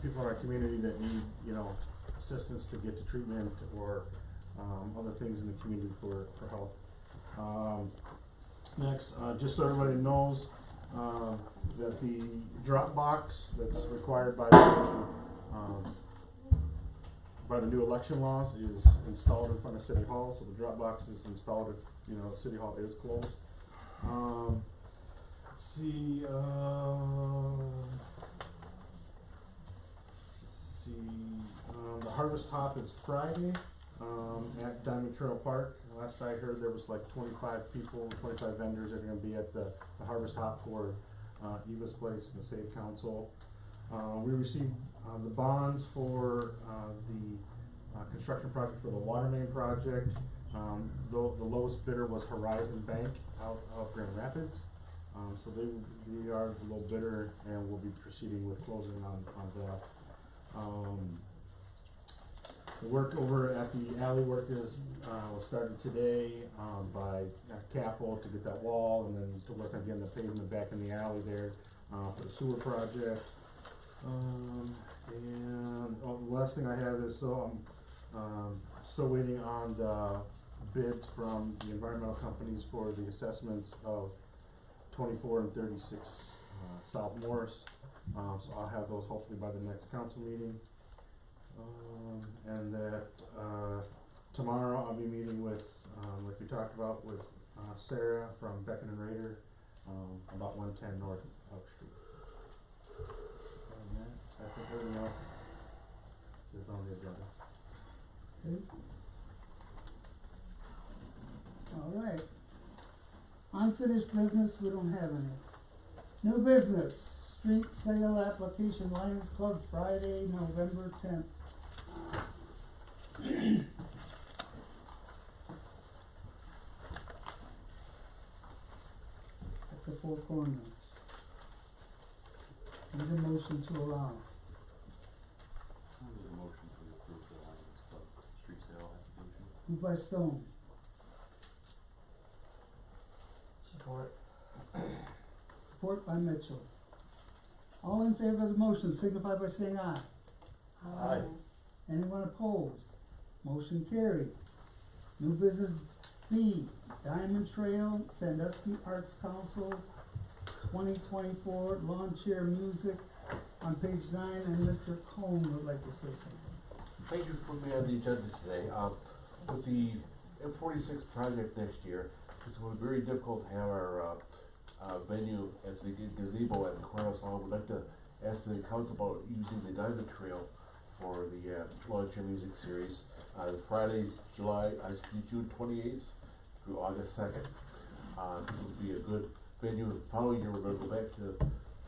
people in our community that need, assistance to get to treatment or, other things in the community for health. Next, just so everybody knows, that the drop box that's required by the new election laws is installed in front of City Hall, so the drop box is installed if, City Hall is closed. Let's see, the Harvest Hop is Friday, at Diamond Trail Park. Last I heard, there was like 25 vendors that are gonna be at the Harvest Hop for, Eva's Place and the Save Council. We received, the bonds for, the construction project for the water main project. The lowest bidder was Horizon Bank out of Grand Rapids. So they are the low bidder, and we'll be proceeding with closing on that. The work over at the alley work was started today, by Capital to get that wall, and then to work on getting the pavement back in the alley there, for the sewer project. The last thing I have is, I'm still waiting on the bids from the environmental companies for the assessments of 24 and 36 South Morris. So I'll have those hopefully by the next council meeting. And that tomorrow I'll be meeting with, like we talked about, with Sarah from Beckon and Raider, about 110 North Elk Street. And that, I think everything else is on the agenda. Okay. All right. Unfinished business, we don't have any. New business, street sale application, Lions Club, Friday, November 10th. At the Four Corners. Need a motion to allow. I need a motion to approve the Lions Club street sale application. Moved by Stone, Support. support by Mitchell. All in favor of the motion signify by saying aye. Aye. Anyone opposed? Motion carried. New business B, Diamond Trail, Sandusky Arts Council, 2024 lawn chair music on page 9, and Mr. Cohn would like to say something. Thank you for putting me on the agenda today. With the M46 project next year, it's going to be very difficult to have our venue at the gazebo at the courthouse hall. We'd like to ask the council about using the Diamond Trail for the lawn chair music series. Friday, June 28th through August 2nd. It would be a good venue. The following year, we're going to go back to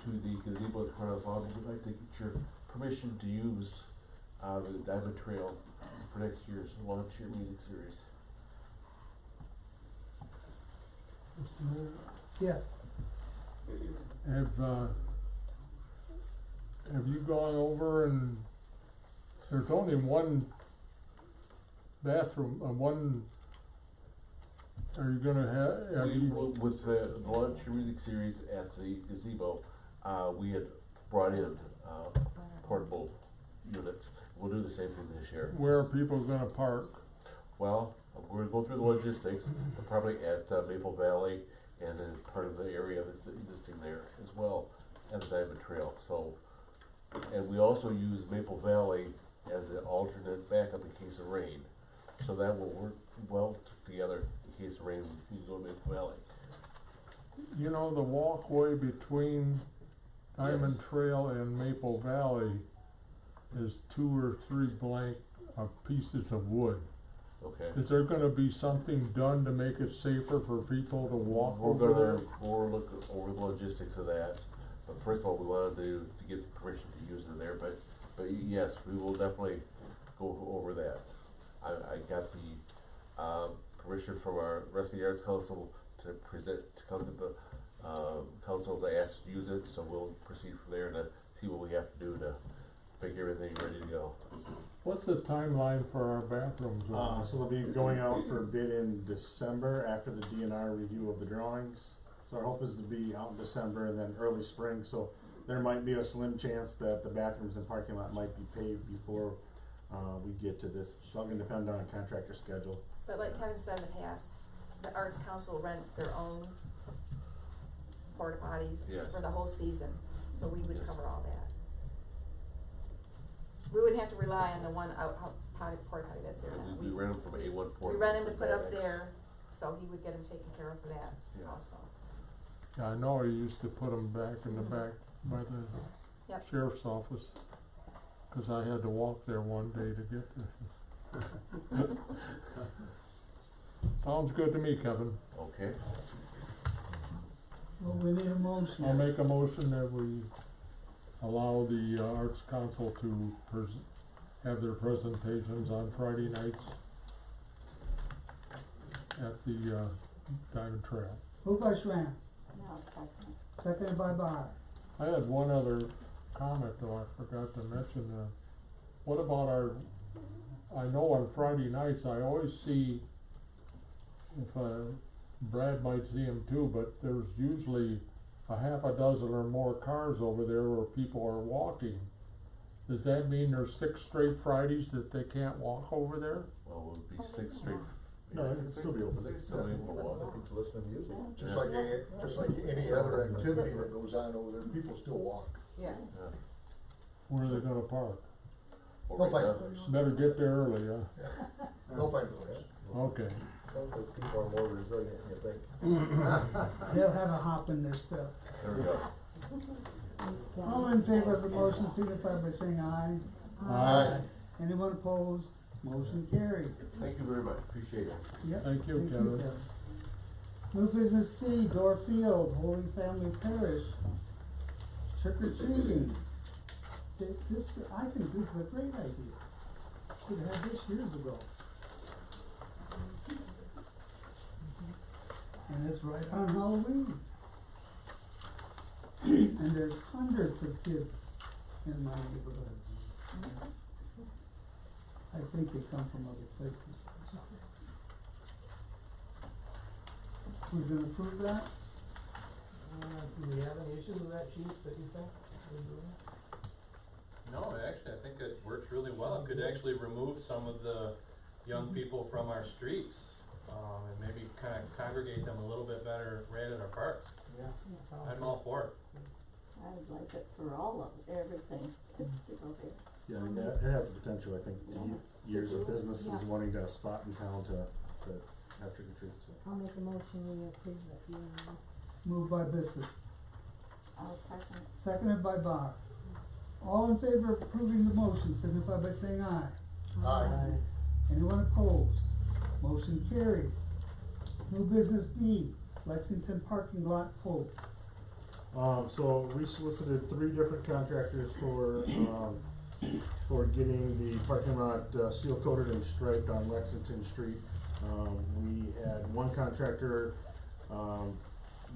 the gazebo at the courthouse hall. We'd like to get your permission to use the Diamond Trail for next year's lawn chair music series. Yes, Have you gone over and there's only one bathroom, one, are you gonna have With the lawn chair music series at the gazebo, we had brought in portable units. We'll do the same thing this year. where are people gonna park? Well, we're gonna go through the logistics, but probably at Maple Valley and then part of the area that's existing there as well as the Diamond Trail. So, and we also use Maple Valley as an alternate backup in case of rain. So that will work well together in case of rain. We can go to Maple Valley. You know, the walkway between Diamond Trail and Maple Valley is 2 or 3 blank pieces of wood. Okay. Is there gonna be something done to make it safer for people to walk We're over there? gonna, we'll look over the logistics of that. But first of all, we wanted to get permission to use it there, but yes, we will definitely go over that. I got the permission from our rest of the Arts Council to come to the council to ask to use it, so we'll proceed from there to see what we have to do to make everything ready to go. What's the timeline for our bathrooms? So they'll be going out for bid in December after the DNR review of the drawings. So our hope is to be out in December and then early spring, so there might be a slim chance that the bathrooms and parking lot might be paved before, we get to this. It's all gonna depend on a contractor schedule. But like Kevin said in the past, the Arts Council rents their own porta potties Yes. for the whole season, so we would Yes. cover all that. We wouldn't have to rely on the one porta potty that's there now. We rent them from A1 Port. We rent him to put up there, so he would get him taken care of for that Yeah. also. Yeah, I know he used to put them back in the back by the Yep. sheriff's office, 'cause I had to walk there one day to get there. Sounds good to me, Kevin. Okay, Well, we need a motion. I'll make a motion that we allow the Arts Council to have their presentations on Friday nights at the Diamond Trail. Moved by Schram, No, second. seconded by Bar. I had one other comment though, I forgot to mention, what about I know on Friday nights, I always see, if Brad might see him too, but there's usually a half a dozen or more cars over there where people are walking. Does that mean there's 6 straight Fridays that they can't walk over there? well, it would be 6 straight. No, it'd still be open. They'd still be able to walk. People listen to music. Yeah. Just like any other activity that goes on over there, people still walk. Yeah. Yeah. Where are they gonna park? Or They'll right find a now- place. Better get there early, huh? They'll find a place. Okay. Sounds like people are more resilient than you think. They'll have a hop in their step. There we go. All in favor of the motion signify by saying aye. Aye. Anyone opposed? Motion carried. Thank you very much, appreciate it. Yep. Thank you, Kevin. New business C, Door Field, Holy Family Parish, trick or treating. This, I think this is a great idea. Should have had this years ago. And it's right on Halloween. And there's hundreds of kids in my neighborhood. I think they come from other places. We're gonna approve that? Do we have any issues with that, chief, that you think? we're doing? No, actually, I think it works really well. It could actually remove some of the young people from our streets, and maybe kind of congregate them a little bit better right at our parks. Yeah. I'm all for it. I'd like it for all of everything to go there. Yeah, I mean, it has the potential, I think, years of businesses Yeah. wanting to have a spot in town to have trick or treat, so. I'll make a motion, we approve it, yeah. Moved by Bissett, I'll second. seconded by Bar. All in favor of approving the motion signify by saying aye. Aye. Anyone opposed? Motion carried. New business D, Lexington parking lot quote. So we solicited 3 different contractors for getting the parking lot seal coated and striped on Lexington Street. We had one contractor,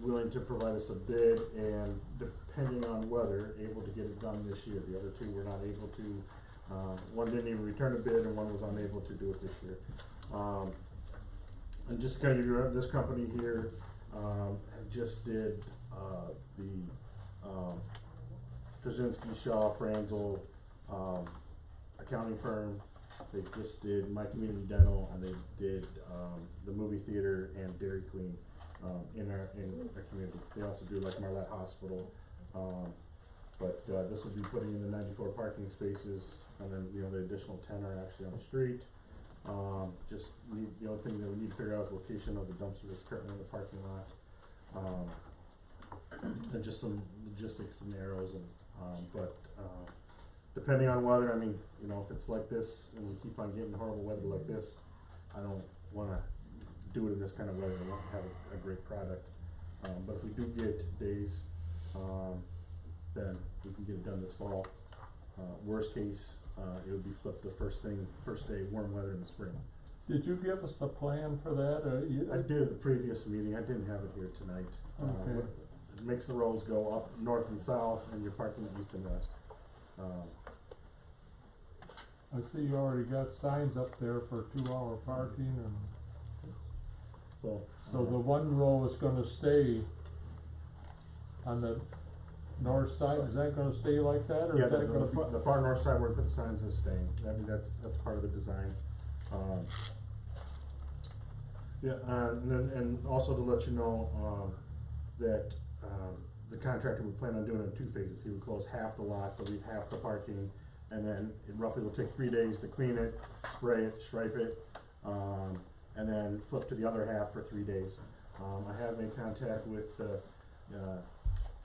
willing to provide us a bid and depending on weather, able to get it done this year. The other 2 were not able to, one didn't even return a bid and one was unable to do it this year. And just to kind of give you this company here, just did, the, Krasinski, Shaw, Franzel, accounting firm. They just did My Community Dental and they did, the movie theater and Dairy Queen, in our community. They also do like Marlette Hospital, but, this would be putting in the 94 parking spaces and then, the additional 10 are actually on the street. Just the only thing that we need to figure out is the location of the dumpster that's currently in the parking lot. And just some logistics scenarios and, depending on weather, I mean, if it's like this and we keep on getting horrible weather like this, I don't wanna do it in this kind of weather, I want to have a great product. But if we do get days, then we can get it done this fall. Worst case, it would be flipped the first day, warm weather in the spring. Did you give us a plan for that, I did at the previous meeting, I didn't have it here tonight. Okay. It makes the roads go up north and south and you're parking east and west. I see you already got signs up there for 2-hour parking and, So. so the one row is gonna stay on the north side, is that gonna stay like that, or Yeah, is that gonna be? the far north side where they put the signs is staying, I mean, that's part of the design. Yeah, and then, and also to let you know, that, the contractor, we plan on doing it in 2 phases. He would close half the lot, to leave half the parking, and then it roughly will take 3 days to clean it, spray it, stripe it, and then flip to the other half for 3 days. I have made contact with the,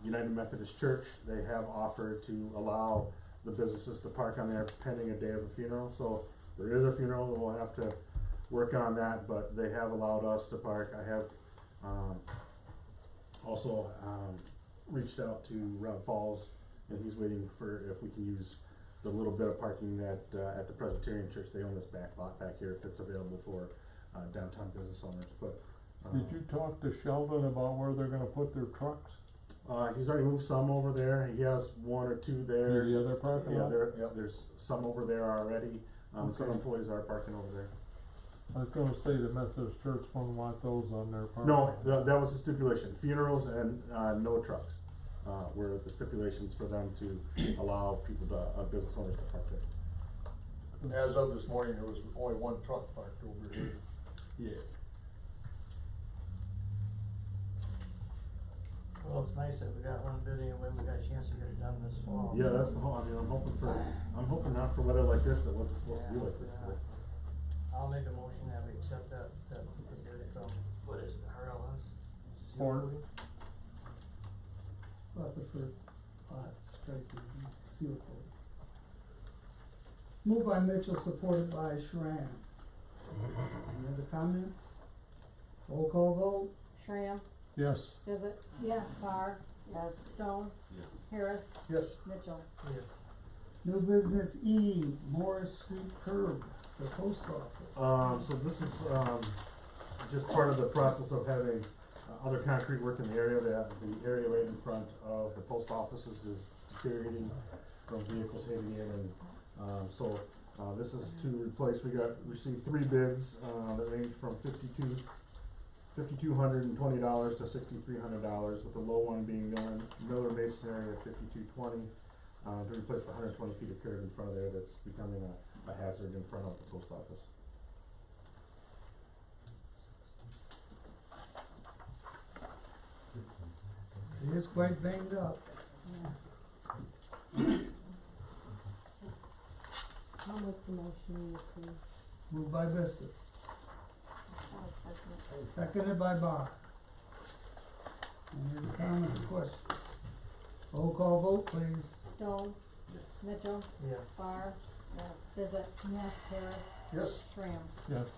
United Methodist Church. They have offered to allow the businesses to park on there pending a day of a funeral, so there is a funeral, we'll have to work on that, but they have allowed us to park. I have, also, reached out to Rob Falls, and he's waiting for if we can use the little bit of parking that, at the Presbyterian Church, they own this back lot back here, if it's available for, downtown business owners, but. Did you talk to Sheldon about where they're gonna put their trucks? He's already moved some over there, he has 1 or 2 there. In the other parking Yeah, lot? there's some over there already, some Okay. employees are parking over there. I was gonna say the Methodist Church wouldn't want those on their parking. No, that was the stipulation, funerals and, no trucks, were the stipulations for them to allow people to, business owners to park there. As of this morning, there was only 1 truck parked over here. Yeah. Well, it's nice that we got one bidding and when we got a chance to get it done this fall. Yeah, that's the whole, I mean, I'm hoping not for weather like this, that what's supposed to be like this. Yeah, yeah. I'll make a motion that we accept that bid from, what is it, RLS? Ford. Rutherford, striping, seal coat. Moved by Mitchell, supported by Schramm. Any other comments? Roll call vote? Schramm, Yes, Visit, Yes. Barr, Yes. Stone, Harris, Yes, Mitchell. Yes. New business E, Morris Street curb, the post office. So this is, just part of the process of having, other concrete work in the area. The area right in front of the post offices is deteriorating from vehicles hitting it, and, so, this is to replace, received 3 bids, that range from $5,220 to $6,300, with the low one being Miller Masonry at $5,220, to replace the 120 feet of curb in front of there that's becoming a hazard in front of the post office. It is quite banged up. I'll make the motion you approve. Moved by Bissett, I'll second it. seconded by Barr. Any other comments or questions? Roll call vote, please. Stone, Mitchell, Yes. Barr, Yes. Visit, Harris, yes, Schramm. yes. Is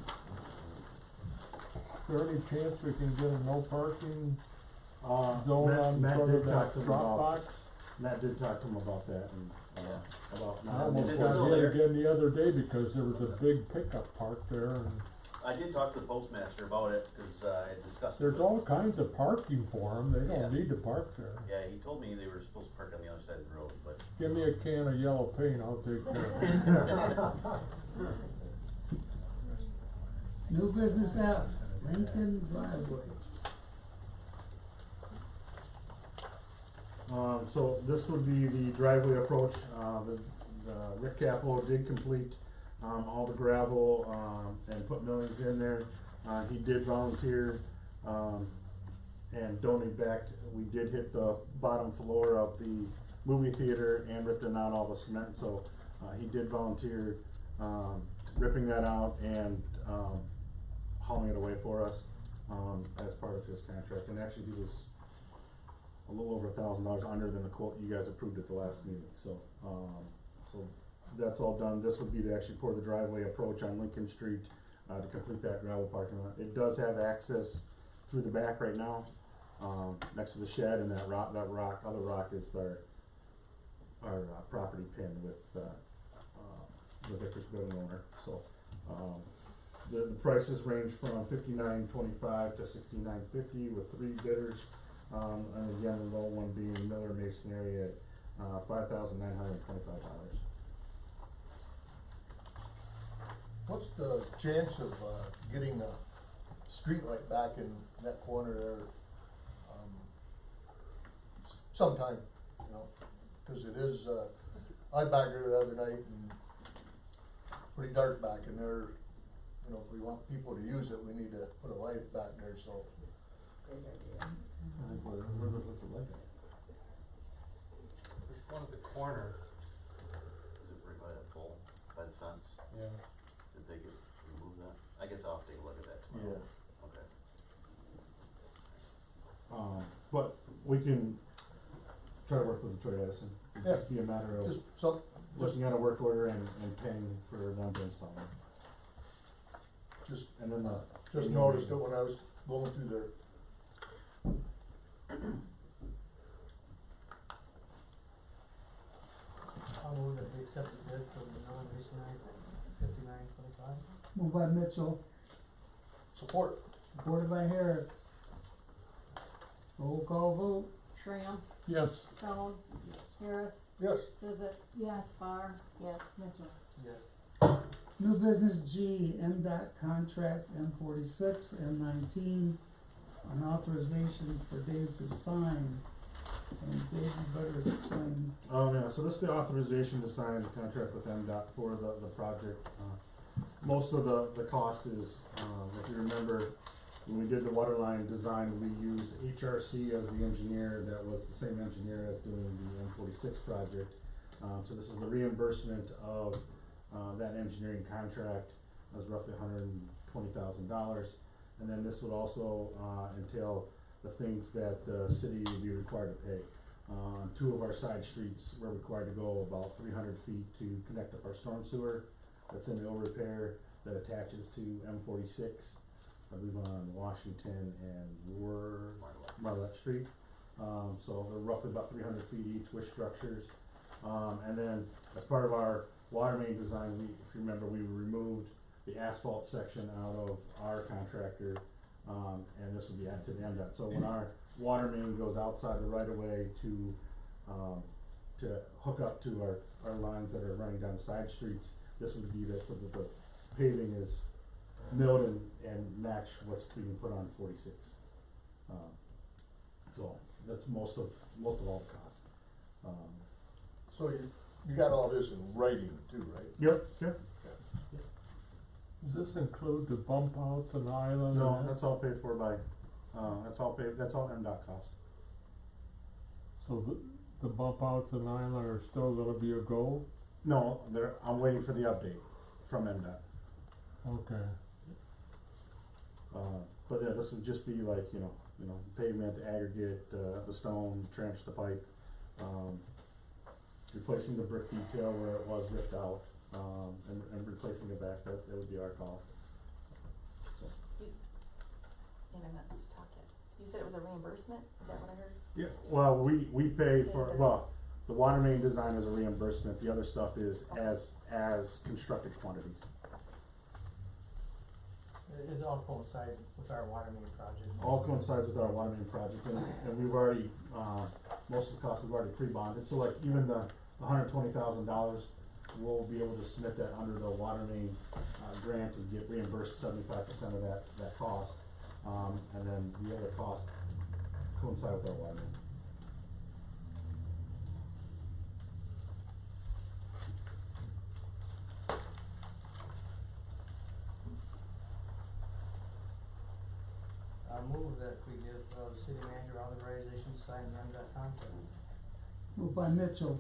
there any chance we can get a no parking zone on Matt front of did talk that to him drop about, box? Matt did talk to him about that, and, about. I almost Is it got still hit there? again the other day because there was a big pickup parked there, and I did talk to the postmaster about it, cause, I had discussed it there's with all kinds of parking for them, they don't Yeah. need to park there. Yeah, he told me they were supposed to park on the other side of the road, but. Give me a can of yellow paint, I'll take care of it. New business F, Lincoln driveway. So this would be the driveway approach, Rick Capo did complete, all the gravel, and put millings in there. He did volunteer, and donate back, we did hit the bottom floor of the movie theater and ripped out all the cement, so, he did volunteer, ripping that out and, hauling it away for us, as part of his contract, and actually he was a little over $1,000 under than the quote you guys approved at the last meeting, so, so that's all done. This would be to actually pour the driveway approach on Lincoln Street, to complete that gravel parking lot. It does have access through the back right now, next to the shed, and other rock is our property pin with, the Vickers building owner, so, the prices range from $59.25 to $69.50 with 3 bidders. And again, the low one being Miller Masonry at $5,925. what's the chance of, getting a streetlight back in that corner there, sometime? cause it is, I back there the other night and pretty dark back in there. You know, if we want people to use it, we need to put a light back there, so. Great idea. I think where the light at? There's one at the corner. Is it right by that pole, by the fence? Yeah. Did they remove that? I guess I'll have to take a look at that tomorrow. Yeah. Okay. But we can try to work with Detroit Edison. It'd Yeah. just be a matter of Just some, looking at a work order and paying for them to install it. just, And then just noticed it when I was going through there. I'll move that we accept the bid from the non-masonry for $59.25. Moved by Mitchell, Support. supported by Harris. Roll call vote. Tram, Yes, Stone, Harris, Yes. Visit, yes, Bar, yes, Mitchell, Yes. New business G, MDOT contract M46, M19, an authorization for Dave to sign. And Dave, you better explain. Yeah, so this is the authorization to sign the contract with MDOT for the project. Most of the cost is, if you remember, when we did the water line design, we used HRC as the engineer. That was the same engineer as doing the M46 project. So this is the reimbursement of that engineering contract. That was roughly $120,000. And then this would also entail the things that the city would be required to pay. On two of our side streets, we're required to go about 300 feet to connect up our storm sewer. That's in ill repair, that attaches to M46. I believe on Washington and Marlette Street. So they're roughly about 300 feet each with structures. And then as part of our water main design, if you remember, we removed the asphalt section out of our contractor, and this would be added to the MDOT. So when our water main goes outside the right of way to hook up to our lines that are running down the side streets, this would be that, so that the paving is milled and match what's being put on 46. So that's most of all the cost. So you got all this in writing too, right? Yep. does this include the bump outs and island? No, and that? that's all paid for by, that's all MDOT cost. So the bump outs and island are still gonna be a go? No, I'm waiting for the update from MDOT. Okay, But yeah, this would just be like, pavement, aggregate, the stone, trench, the pipe, replacing the brick detail where it was ripped out, and replacing it back, that would be our cost. So, And I'm not supposed to talk yet. You said it was a reimbursement? Is that what I heard? yeah, well, we pay for, well, the water main design is a reimbursement, the other stuff is as constructed quantities. It all coincides with our water main project. All coincides with our water main project, and we've already, most of the costs we've already pre-bonded, so like even the $120,000, we'll be able to submit that under the water main, grant and get reimbursed 75% of that cost. And then the other costs coincide with our water main. I move that we give the city manager authorization to sign the MDOT contract. Moved by Mitchell,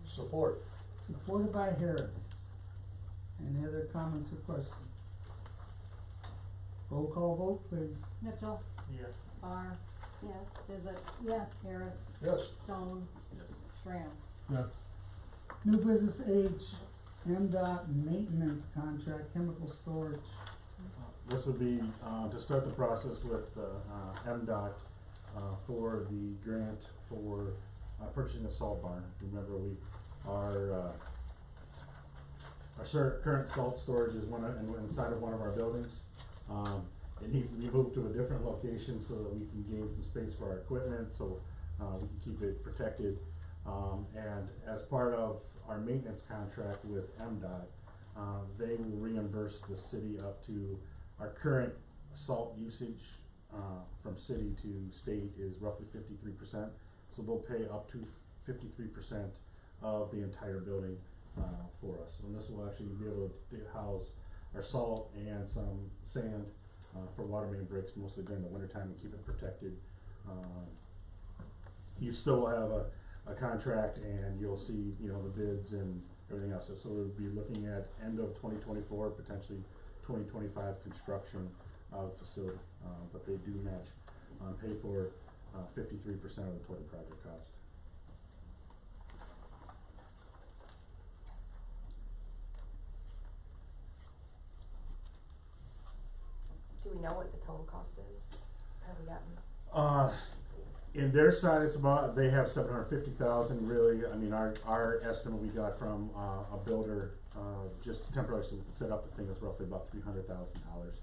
Support. supported by Harris. Any other comments or questions? Roll call vote, please. Mitchell, Yes. Bar, yes, Visit, yes, Harris, Yes. Stone, Tram. yes, New business H, MDOT maintenance contract, chemical storage. This would be, to start the process with, MDOT, for the grant for, purchasing a salt barn. If you remember, our current salt storage is inside of one of our buildings. It needs to be moved to a different location so that we can gain some space for our equipment, so, we can keep it protected. And as part of our maintenance contract with MDOT, they will reimburse the city up to our current salt usage, from city to state is roughly 53%. so they'll pay up to 53% of the entire building, for us. And this will actually be able to house our salt and some sand, for water main breaks, mostly during the wintertime, and keep it protected. You still will have a contract, and you'll see, you know, the bids and everything else. So we'll be looking at end of 2024, potentially 2025 construction of facility, but they do match, pay for 53% of the total project cost. Do we know what the total cost is? Have we gotten? In their side, it's about, they have 750,000, really. I mean, our estimate we got from, a builder, just temporarily so we could set up the thing, is roughly about $300,000.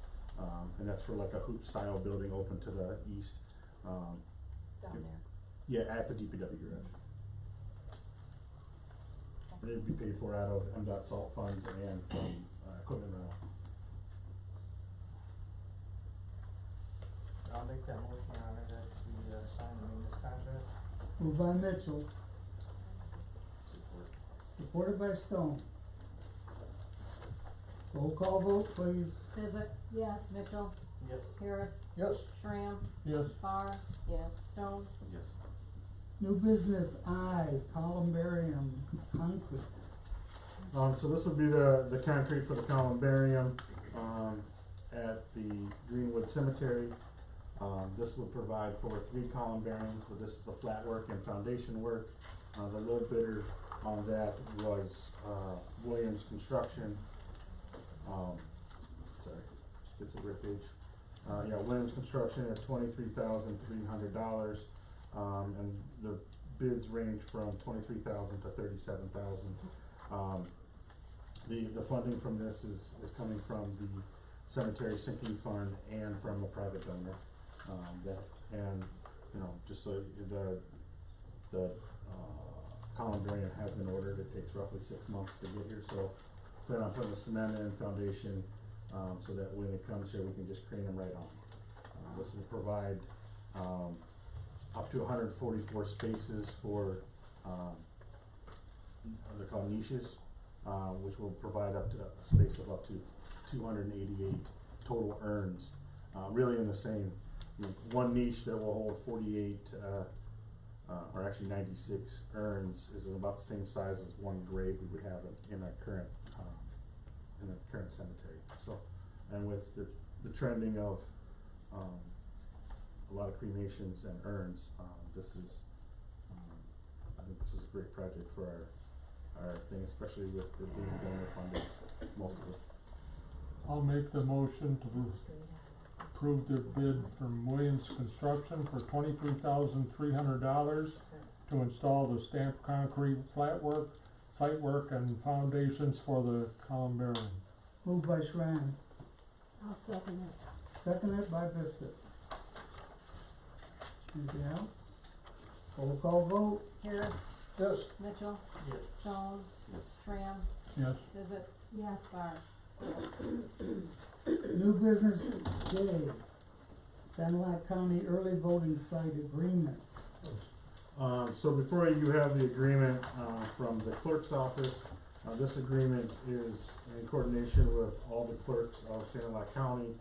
And that's for like a hoop style building open to the east. Down there. Yeah, at the DPW garage. And it'd be paid for out of MDOT salt funds and from, equipment rental. I'll make that motion, Your Honor, that we, sign the maintenance contract. Moved by Mitchell, supported by Stone. Roll call vote, please. Visit, yes, Mitchell, Yes. Harris, Yes. Schram, Yes, Barr, Yes. Stone, Yes. New business I, columbarium concrete. So this would be the concrete for the columbarium, at the Greenwood Cemetery. This would provide for 3 columbariums, but this is the flat work and foundation work. The low bidder on that was, Williams Construction. Sorry, just get to the right page. Yeah, Williams Construction at $23,300. And the bids range from $23,000 to $37,000. The funding from this is coming from the cemetery sinking fund and from a private donor. You know, just so the columbarium has been ordered. It takes roughly 6 months to get here, so plan on putting the cement in foundation, so that when it comes here, we can just crane them right on. This will provide, up to 144 spaces for, they're called niches, which will provide up to a space of up to 288 total urns, really in the same, you know, one niche that will hold 48, or actually 96 urns is about the same size as one grave we would have in our current cemetery. So, and with the trending of, a lot of cremations and urns, this is, I think this is a great project for our thing, especially with it being donor funded, most of it. I'll make the motion to approve the bid from Williams Construction for $23,300 to install the stamped concrete flat work, site work, and foundations for the columbarium. Moved by Schram, I'll second it. seconded by Vista. Anything else? Roll call vote. Harris, Yes. Mitchell, Yes. Stone, Yes. Schram, Yes, Visit, yes, Barr. New business J, Sandusky County early voting site agreement. So before you have the agreement, from the clerk's office, this agreement is in coordination with all the clerks of Sandusky County,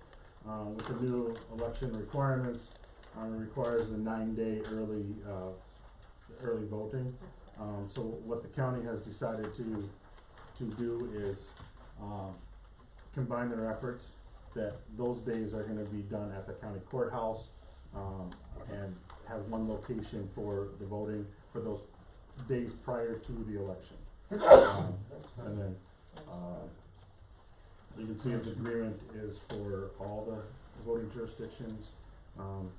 with the new election requirements. It requires a 9-day early voting. So what the county has decided to do is, combine their efforts, that those days are gonna be done at the county courthouse, and have one location for the voting for those days prior to the election. And then, you can see the agreement is for all the voting jurisdictions, so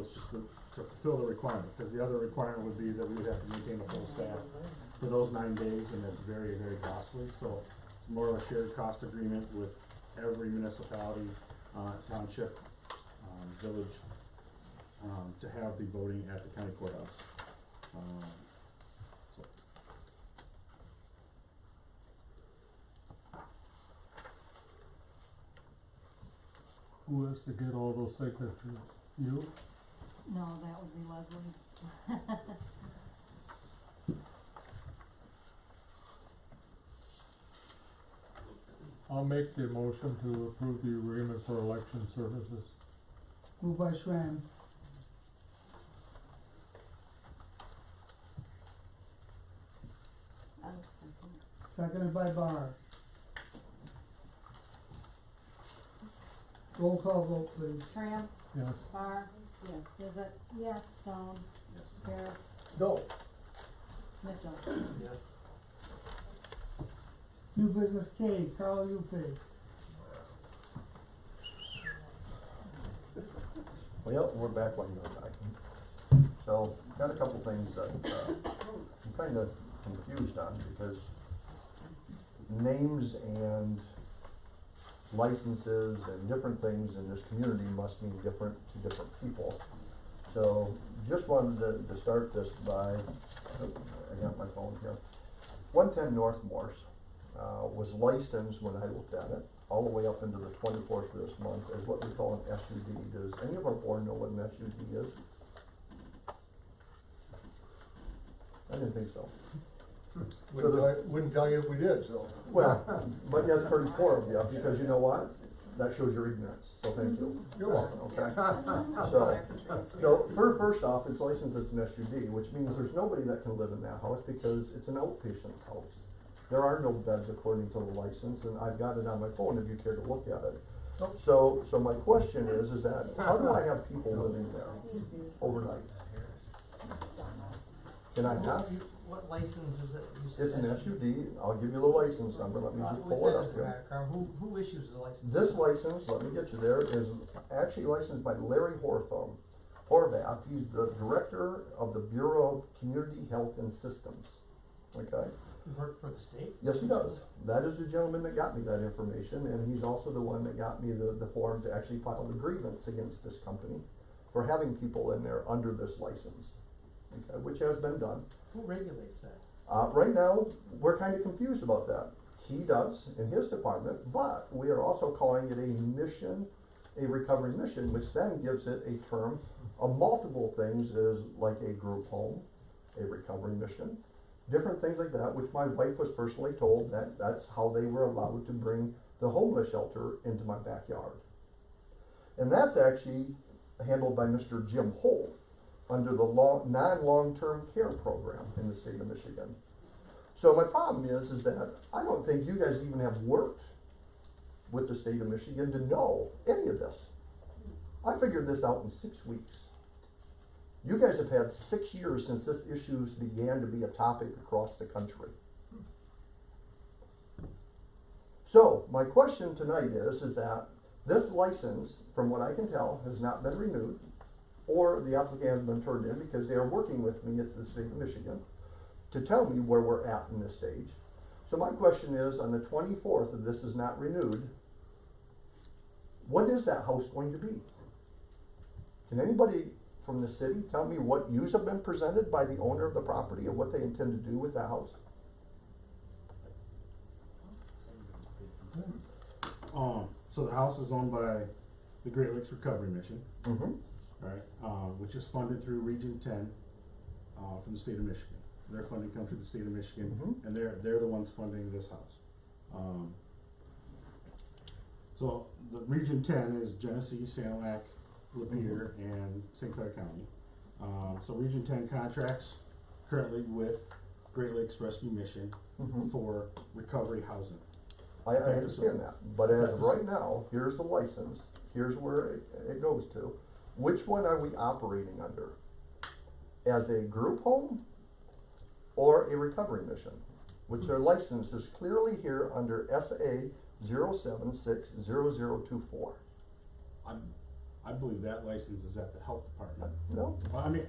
it's just to fulfill the requirement, because the other requirement would be that we would have to maintain a full staff for those 9 days, and that's very, very costly. So it's more of a shared cost agreement with every municipality, township, village, to have the voting at the county courthouse. So. who has to get all those signatures? You? No, that would be Leslie. I'll make the motion to approve the agreement for election services. Moved by Schram, I'll second it. seconded by Barr. Roll call vote, please. Tram, Yes. Barr, Yes. Visit, yes, Stone, Yes. Harris, No, Mitchell. Yes. New business K, Carl Yufig. well, we're back on the back. So, got a couple things that, I'm kinda confused on, because names and licenses and different things in this community must mean different to different people. So, just wanted to start this by, I got my phone here. 110 North Morse, was licensed when I looked at it, all the way up into the 24th of this month, as what we call an SUD. Does any of our board know what an SUD is? I didn't think so. Wouldn't tell you if we did, so. Well, but that's pretty poor of you, because you know what? That shows your ignorance, so thank you. You're welcome. Okay? So, first off, it's licensed as an SUD, which means there's nobody that can live in that house because it's an outpatient house. There are no beds according to the license, and I've got it on my phone if you care to look at it. So my question is that, how do I have people living there overnight? Can I have? What license is it? You said It's an SUD, I'll give you the license number, let me just What pull it does up it here. matter, Carl? Who issues the license? This license, let me get you there, is actually licensed by Larry Horvath. He's the director of the Bureau of Community Health and Systems, okay? You work for the state? Yes, he does. That is the gentleman that got me that information, and he's also the one that got me the form to actually file the grievance against this company for having people in there under this license, okay, which has been done. Who regulates that? Right now, we're kind of confused about that. He does in his department, but we are also calling it a mission, a recovery mission, which then gives it a term of multiple things, is like a group home, a recovery mission, different things like that, which my wife was personally told that that's how they were allowed to bring the homeless shelter into my backyard. And that's actually handled by Mr. Jim Holt under the non-long-term care program in the state of Michigan. So my problem is that I don't think you guys even have worked with the state of Michigan to know any of this. I figured this out in 6 weeks. You guys have had 6 years since this issue began to be a topic across the country. So my question tonight is that this license, from what I can tell, has not been renewed, or the applicant has been turned in because they are working with me at the state of Michigan to tell me where we're at in this stage. So my question is, on the 24th, if this is not renewed, what is that house going to be? Can anybody from the city tell me what use have been presented by the owner of the property and what they intend to do with that house? So the house is owned by the Great Lakes Recovery Mission, Mm-hmm. right, which is funded through Region 10, from the state of Michigan. Their funding comes through the state of Michigan, Mhm. and they're the ones funding this house. So the Region 10 is Genesee, Sanilac, Lapeer, and St. Clair County. So Region 10 contracts currently with Great Lakes Rescue Mission Mhm. for recovery housing. I understand that, but as of right now, here's the license, here's where it goes to. Which one are we operating under? As a group home or a recovery mission? Which their license is clearly here under SA 0760024. I believe that license is at the health department. No, Well, I mean,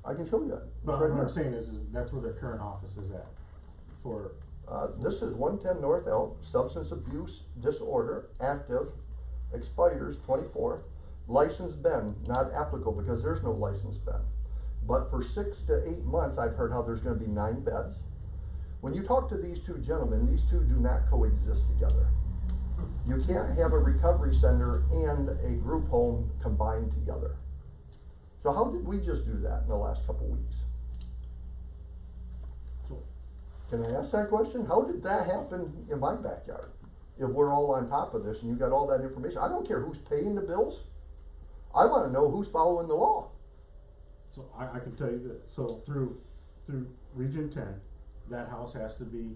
I can show you that. but It's right what I'm here. saying is that's where their current office is at, for, This is 110 North Elk, substance abuse disorder, active, expires 24th. License been, not applicable because there's no license been. But for 6 to 8 months, I've heard how there's gonna be 9 beds. When you talk to these two gentlemen, these two do not coexist together. You can't have a recovery center and a group home combined together. So how did we just do that in the last couple weeks? So, Can I ask that question? How did that happen in my backyard? If we're all on top of this and you got all that information, I don't care who's paying the bills. I wanna know who's following the law. so I can tell you that, so through Region 10, that house has to be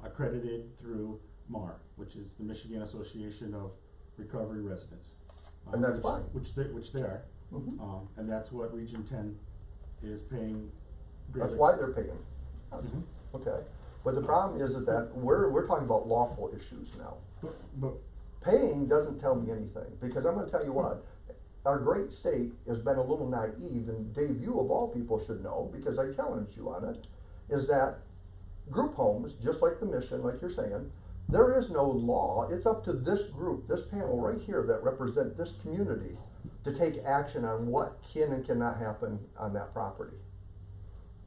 accredited through MAR, which is the Michigan Association of Recovery Residents. And that's fine. Which they are, Mhm. and that's what Region 10 is paying. That's why they're paying. Mhm. Okay, but the problem is that we're talking about lawful issues now. But Paying doesn't tell me anything, because I'm gonna tell you what, our great state has been a little naive, and Dave, you of all people should know, because I challenged you on it, is that group homes, just like the mission, like you're saying, there is no law. It's up to this group, this panel right here that represent this community to take action on what can and cannot happen on that property.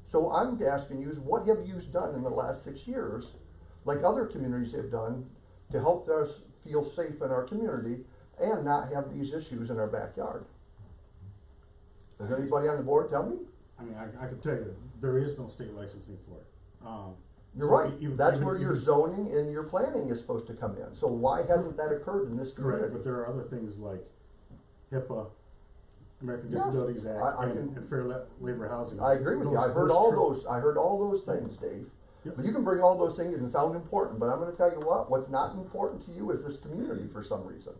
So I'm asking you, what have you done in the last 6 years, like other communities have done, to help us feel safe in our community and not have these issues in our backyard? Does anybody on the board tell me? I mean, I can tell you, there is no state licensing for it. You're So right, that's where your even- zoning and your planning is supposed to come in, so why hasn't that occurred in this Correct, community? but there are other things like HIPAA, American Yes, Disabilities Act, I and can- Fair Labor Housing. I agree with you, I heard I heard all those things, Dave. Yep. But you can bring all those things and sound important, but I'm gonna tell you what's not important to you is this community for some reason.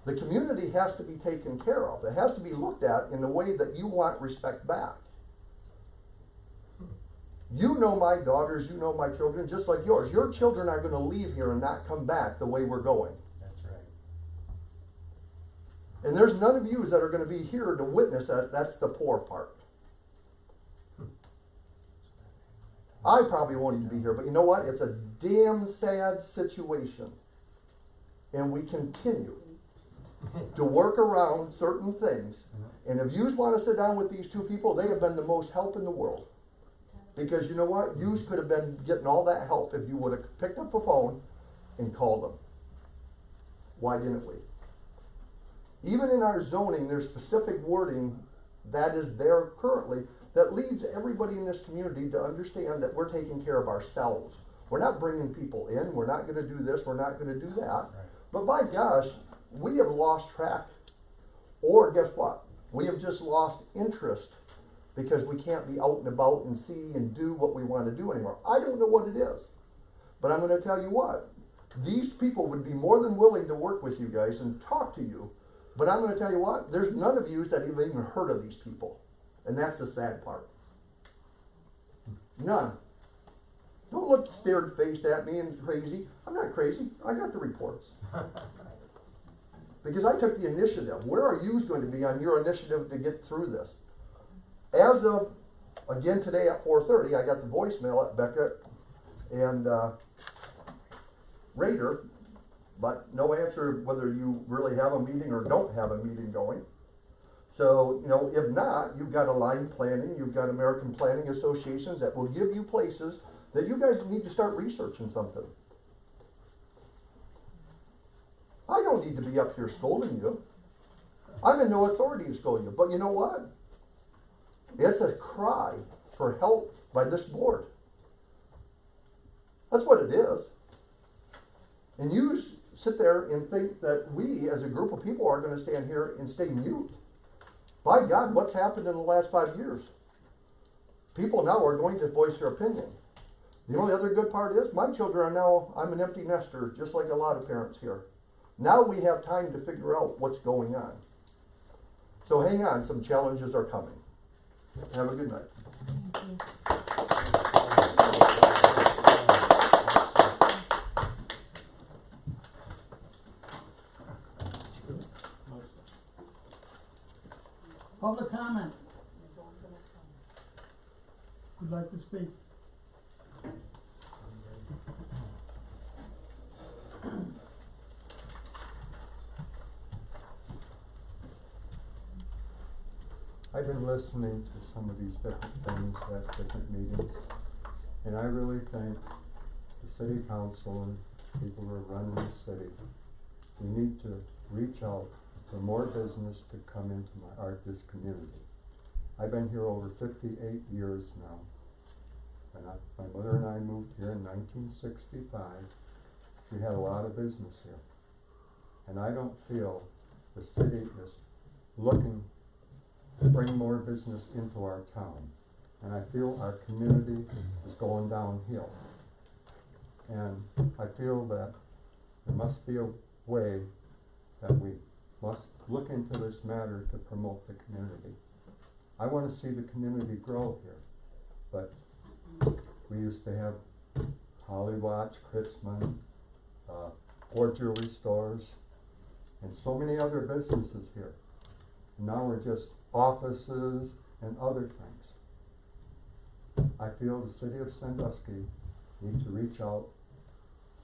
The community has to be taken care of, it has to be looked at in the way that you want respect back. You know my daughters, you know my children, just like yours. Your children are gonna leave here and not come back the way we're going. That's right. And there's none of you that are gonna be here to witness that, that's the poor part. I probably won't even be here, but you know what? It's a damn sad situation. And we continue to work around certain things. And if yous wanna sit down with these two people, they have been the most help in the world. Because you know what? Yous could have been getting all that help if you would have picked up the phone and called them. Why didn't we? Even in our zoning, there's specific wording that is there currently that leads everybody in this community to understand that we're taking care of ourselves. We're not bringing people in, we're not gonna do this, we're not gonna do that. But by gosh, we have lost track. Or guess what? We have just lost interest because we can't be out and about and see and do what we want to do anymore. I don't know what it is, but I'm going to tell you what, these people would be more than willing to work with you guys and talk to you, but I'm going to tell you what, there's none of you that have even heard of these people, and that's the sad part. None. Don't look scared-faced at me and crazy. I'm not crazy. I got the reports. Because I took the initiative. Where are you going to be on your initiative to get through this? As of, again today at 4:30, I got the voicemail at Beckett and Rader, but no answer whether you really have a meeting or don't have a meeting going. So, you know, if not, you've got Aligned Planning, you've got American Planning Associations that will give you places that you guys need to start researching something. I don't need to be up here scolding you. I'm in no authority to scold you, but you know what? It's a cry for help by this board. That's what it is. And you sit there and think that we as a group of people are going to stand here and stay mute. By God, what's happened in the last 5 years? People now are going to voice their opinion. The only other good part is my children are now, I'm an empty nester, just like a lot of parents here. Now we have time to figure out what's going on. So hang on, some challenges are coming. Have a good night. Public comment. Would like to speak? I've been listening to some of these different things at different meetings, and I really think the city council and people who are running the city, we need to reach out for more business to come into this community. I've been here over 58 years now. And my mother and I moved here in 1965. We had a lot of business here. And I don't feel the city is looking to bring more business into our town. And I feel our community is going downhill. And I feel that there must be a way that we must look into this matter to promote the community. I want to see the community grow here, but we used to have Holly Watch, Kritzman, Ford Jewelry Stores, and so many other businesses here. Now we're just offices and other things. I feel the city of Sandusky needs to reach out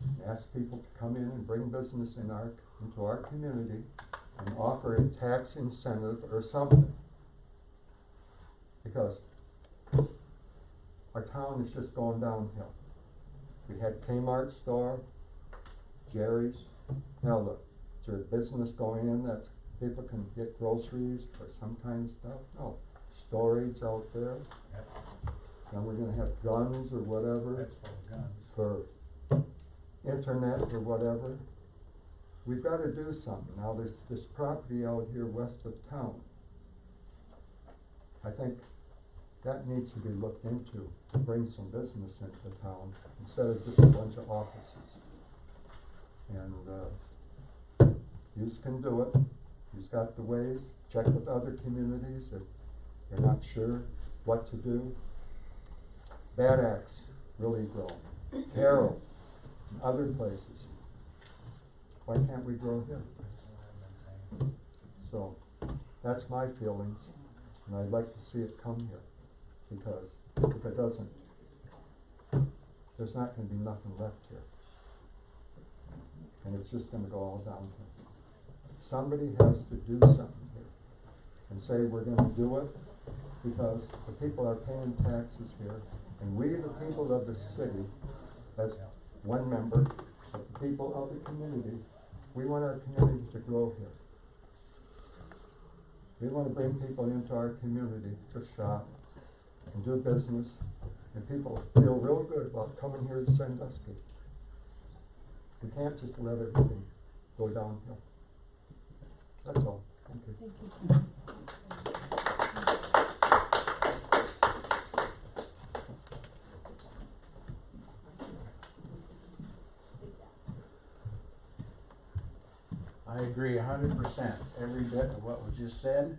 and ask people to come in and bring business into our community and offer a tax incentive or something. Because our town is just going downhill. We had Kmart store, Jerry's. Now look, is there a business going in that people can get groceries or some kind of stuff? No. Storage out there. Yep. Then we're gonna have guns or whatever. That's full of guns. For internet or whatever. We've gotta do something. Now there's this property out here west of town. I think that needs to be looked into to bring some business into town instead of just a bunch of offices. And yous can do it. You've got the ways. Check with other communities if you're not sure what to do. Bad Axe really grow. Carroll and other places. Why can't we grow here? So that's my feelings, and I'd like to see it come here, because if it doesn't, there's not going to be nothing left here, and it's just going to go all downhill. Somebody has to do something here and say we're going to do it, because the people are paying taxes here, and we, the people of the city, as one member of the people of the community, we want our community to grow here. We want to bring people into our community to shop and do business, and people feel real good about coming here to Sandusky. We can't just let everything go downhill. That's all. Thank you. Thank you. I agree 100%, every bit of what was just said.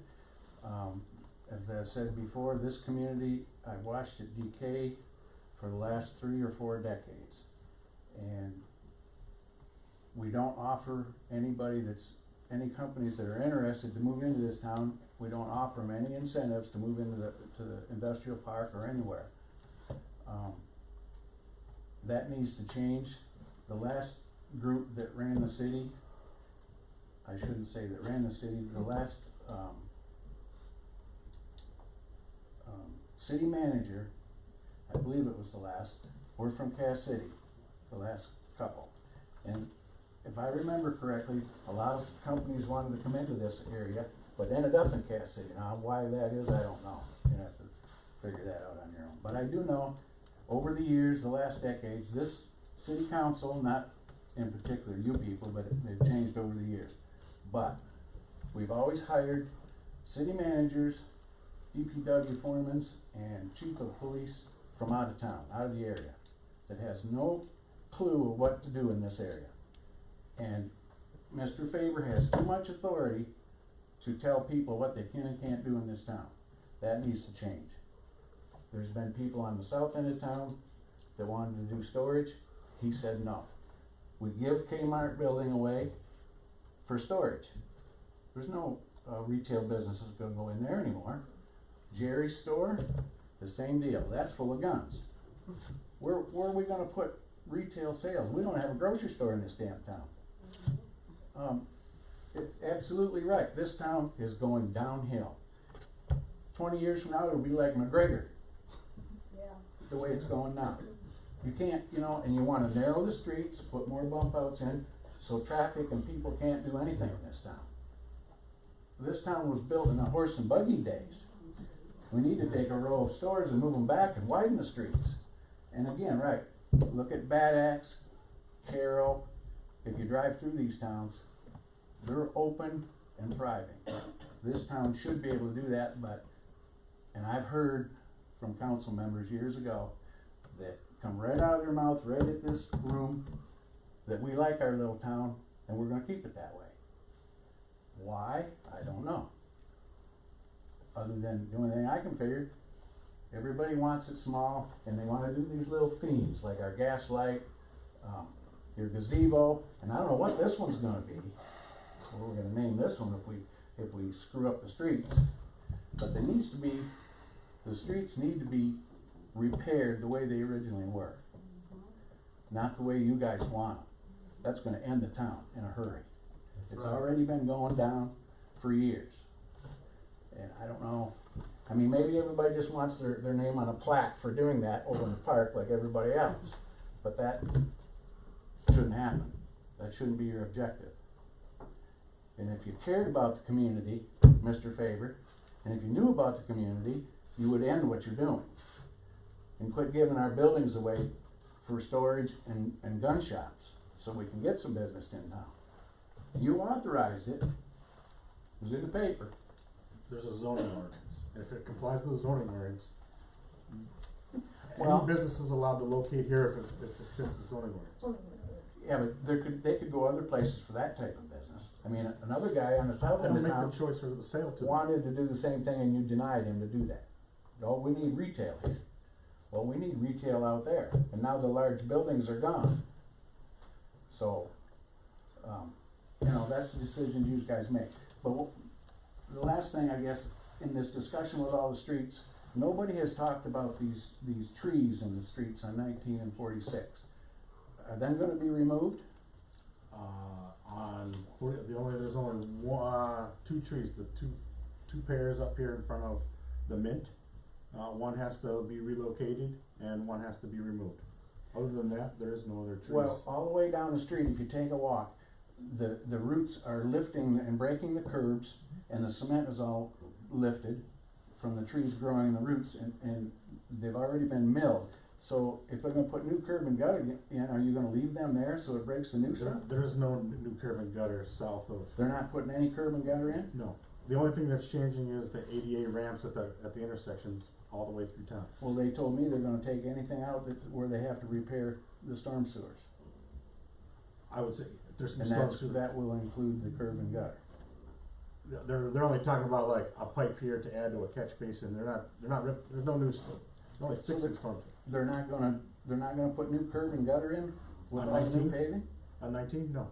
As I said before, this community, I've watched it decay for the last 3 or 4 decades. And we don't offer anybody any companies that are interested to move into this town, we don't offer them any incentives to move into the industrial park or anywhere. That needs to change. The last group that ran the city, I shouldn't say that ran the city, the last city manager, I believe it was the last, we're from Cass City, the last couple. And if I remember correctly, a lot of companies wanted to come into this area, but ended up in Cass City. Now, why that is, I don't know. You have to figure that out on your own. But I do know, over the years, the last decades, this city council, not in particular you people, but they've changed over the years. But we've always hired city managers, DPW foremans, and chief of police from out of town, out of the area, that has no clue of what to do in this area. And Mr. Faber has too much authority to tell people what they can and can't do in this town. That needs to change. There's been people on the south end of town that wanted to do storage. He said no. We give Kmart building away for storage. There's no retail businesses gonna go in there anymore. Jerry's store, the same deal. That's full of guns. Where are we gonna put retail sales? We don't have a grocery store in this damn town. Absolutely right. This town is going downhill. 20 years from now, it'll be like McGregor. Yeah. The way it's going now. You can't, and you want to narrow the streets, put more bump outs in, so traffic and people can't do anything in this town. this town was built in the horse and buggy days. We need to take a row of stores and move them back and widen the streets. And again, right, look at Bad Axe, Carroll, if you drive through these towns, they're open and thriving. This town should be able to do that, but, and I've heard from council members years ago that come right out of their mouth, right at this room, that we like our little town and we're gonna keep it that way. Why? I don't know. Other than the only thing I can figure, everybody wants it small and they wanna do these little themes, like our gas light, your gazebo, and I don't know what this one's gonna be. So we're gonna name this one if we screw up the streets. But there needs to be, the streets need to be repaired the way they originally were. Not the way you guys want them. That's gonna end the town in a hurry. It's already been going down for years. And I don't know, I mean, maybe everybody just wants their name on a plaque for doing that over in the park like everybody else. But that shouldn't happen. That shouldn't be your objective. And if you cared about the community, Mr. Faber, and if you knew about the community, you would end what you're doing. And quit giving our buildings away for storage and gun shops, so we can get some business in town. You authorized it. It was in the paper. There's a zoning ordinance. If it complies with the zoning ordinance, Well- any business is allowed to locate here if it fits the zoning ordinance. Yeah, but they could go other places for that type of business. I mean, another guy on the south end They'll of make town the choice for the sale to. wanted to do the same thing and you denied him to do that. Oh, we need retail here. Well, we need retail out there, and now the large buildings are gone. So, you know, that's the decision you guys make. But the last thing, I guess, in this discussion with all the streets, nobody has talked about these trees in the streets on 19 and 46. Are they gonna be removed? There's only one, two trees, the two pairs up here in front of the Mint. One has to be relocated and one has to be removed. Other than that, there is no other trees. Well, all the way down the street, if you take a walk, the roots are lifting and breaking the curbs, and the cement is all lifted from the trees growing in the roots, and they've already been milled. So if they're gonna put new curb and gutter in, are you gonna leave them there so it breaks the new stuff? There is no new curb and gutter south of. They're not putting any curb and gutter in? No. The only thing that's changing is the ADA ramps at the intersections all the way through town. Well, they told me they're gonna take anything out where they have to repair the storm sewers. I would say, there's some And storm sewer. that will include the curb and gutter. They're only talking about like a pipe here to add to a catch basin. They're not, there's no new stuff. They're only fixing storm. They're not gonna put new curb and gutter in with On all the new 19? paving? On 19, no.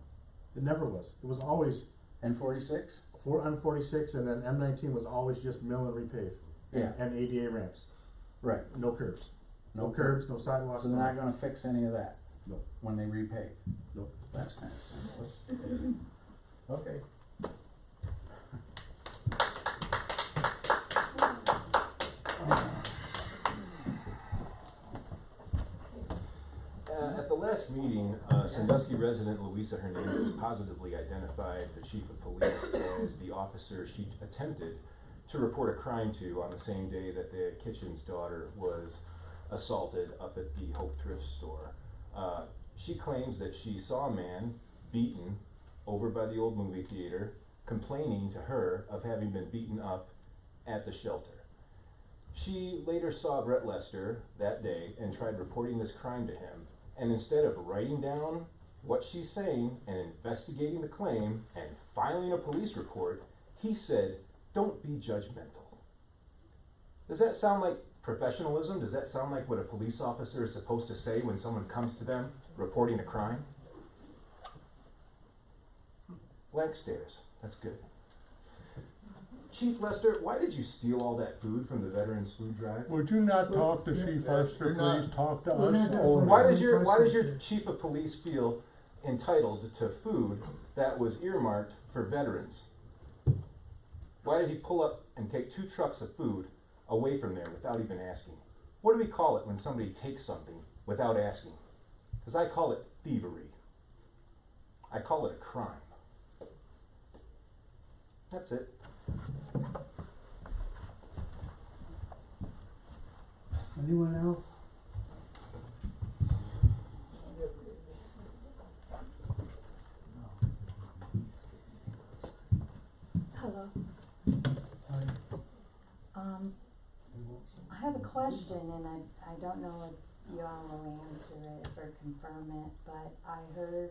It never was. It was always And 46? on 46, and then M19 was always just mill and repave. Yeah. And ADA ramps. Right. No curbs. No No curbs, no sidewalks. So they're not gonna fix any of that? No. When they repave? No. That's kind of simple. Okay. At the last meeting, Sandusky resident Louisa Hernandez positively identified the chief of police as the officer she attempted to report a crime to on the same day that the Kitchen's daughter was assaulted up at the Hope Thrift Store. She claims that she saw a man beaten over by the old movie theater, complaining to her of having been beaten up at the shelter. She later saw Brett Lester that day and tried reporting this crime to him. And instead of writing down what she's saying and investigating the claim and filing a police report, he said, "Don't be judgmental." Does that sound like professionalism? Does that sound like what a police officer is supposed to say when someone comes to them reporting a crime? Blank stares. That's good. Chief Lester, why did you steal all that food from the Veterans Food Drive? Would you not talk to Chief Lester, you're not- please talk to we're us? not- Or- Why does your chief of police feel entitled to food that was earmarked for veterans? Why did he pull up and take 2 trucks of food away from there without even asking? What do we call it when somebody takes something without asking? Because I call it thievery. I call it a crime. That's it. Anyone else? Hello. I have a question, and I don't know if you all will answer it or confirm it, but I heard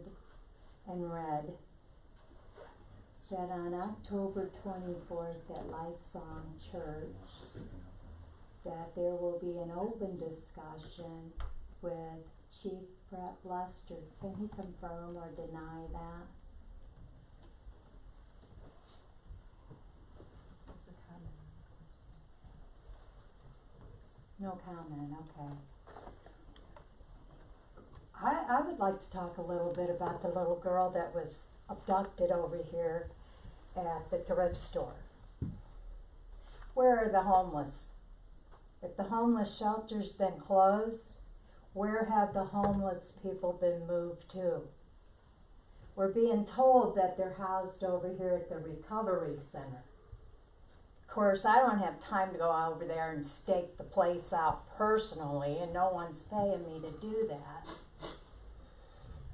and read that on October 24th at Lifesong Church, that there will be an open discussion with Chief Brett Lester. Can he confirm or deny that? No comment, okay. I would like to talk a little bit about the little girl that was abducted over here at the thrift store. Where are the homeless? If the homeless shelter's been closed, where have the homeless people been moved to? We're being told that they're housed over here at the recovery center. Of course, I don't have time to go over there and stake the place out personally, and no one's paying me to do that.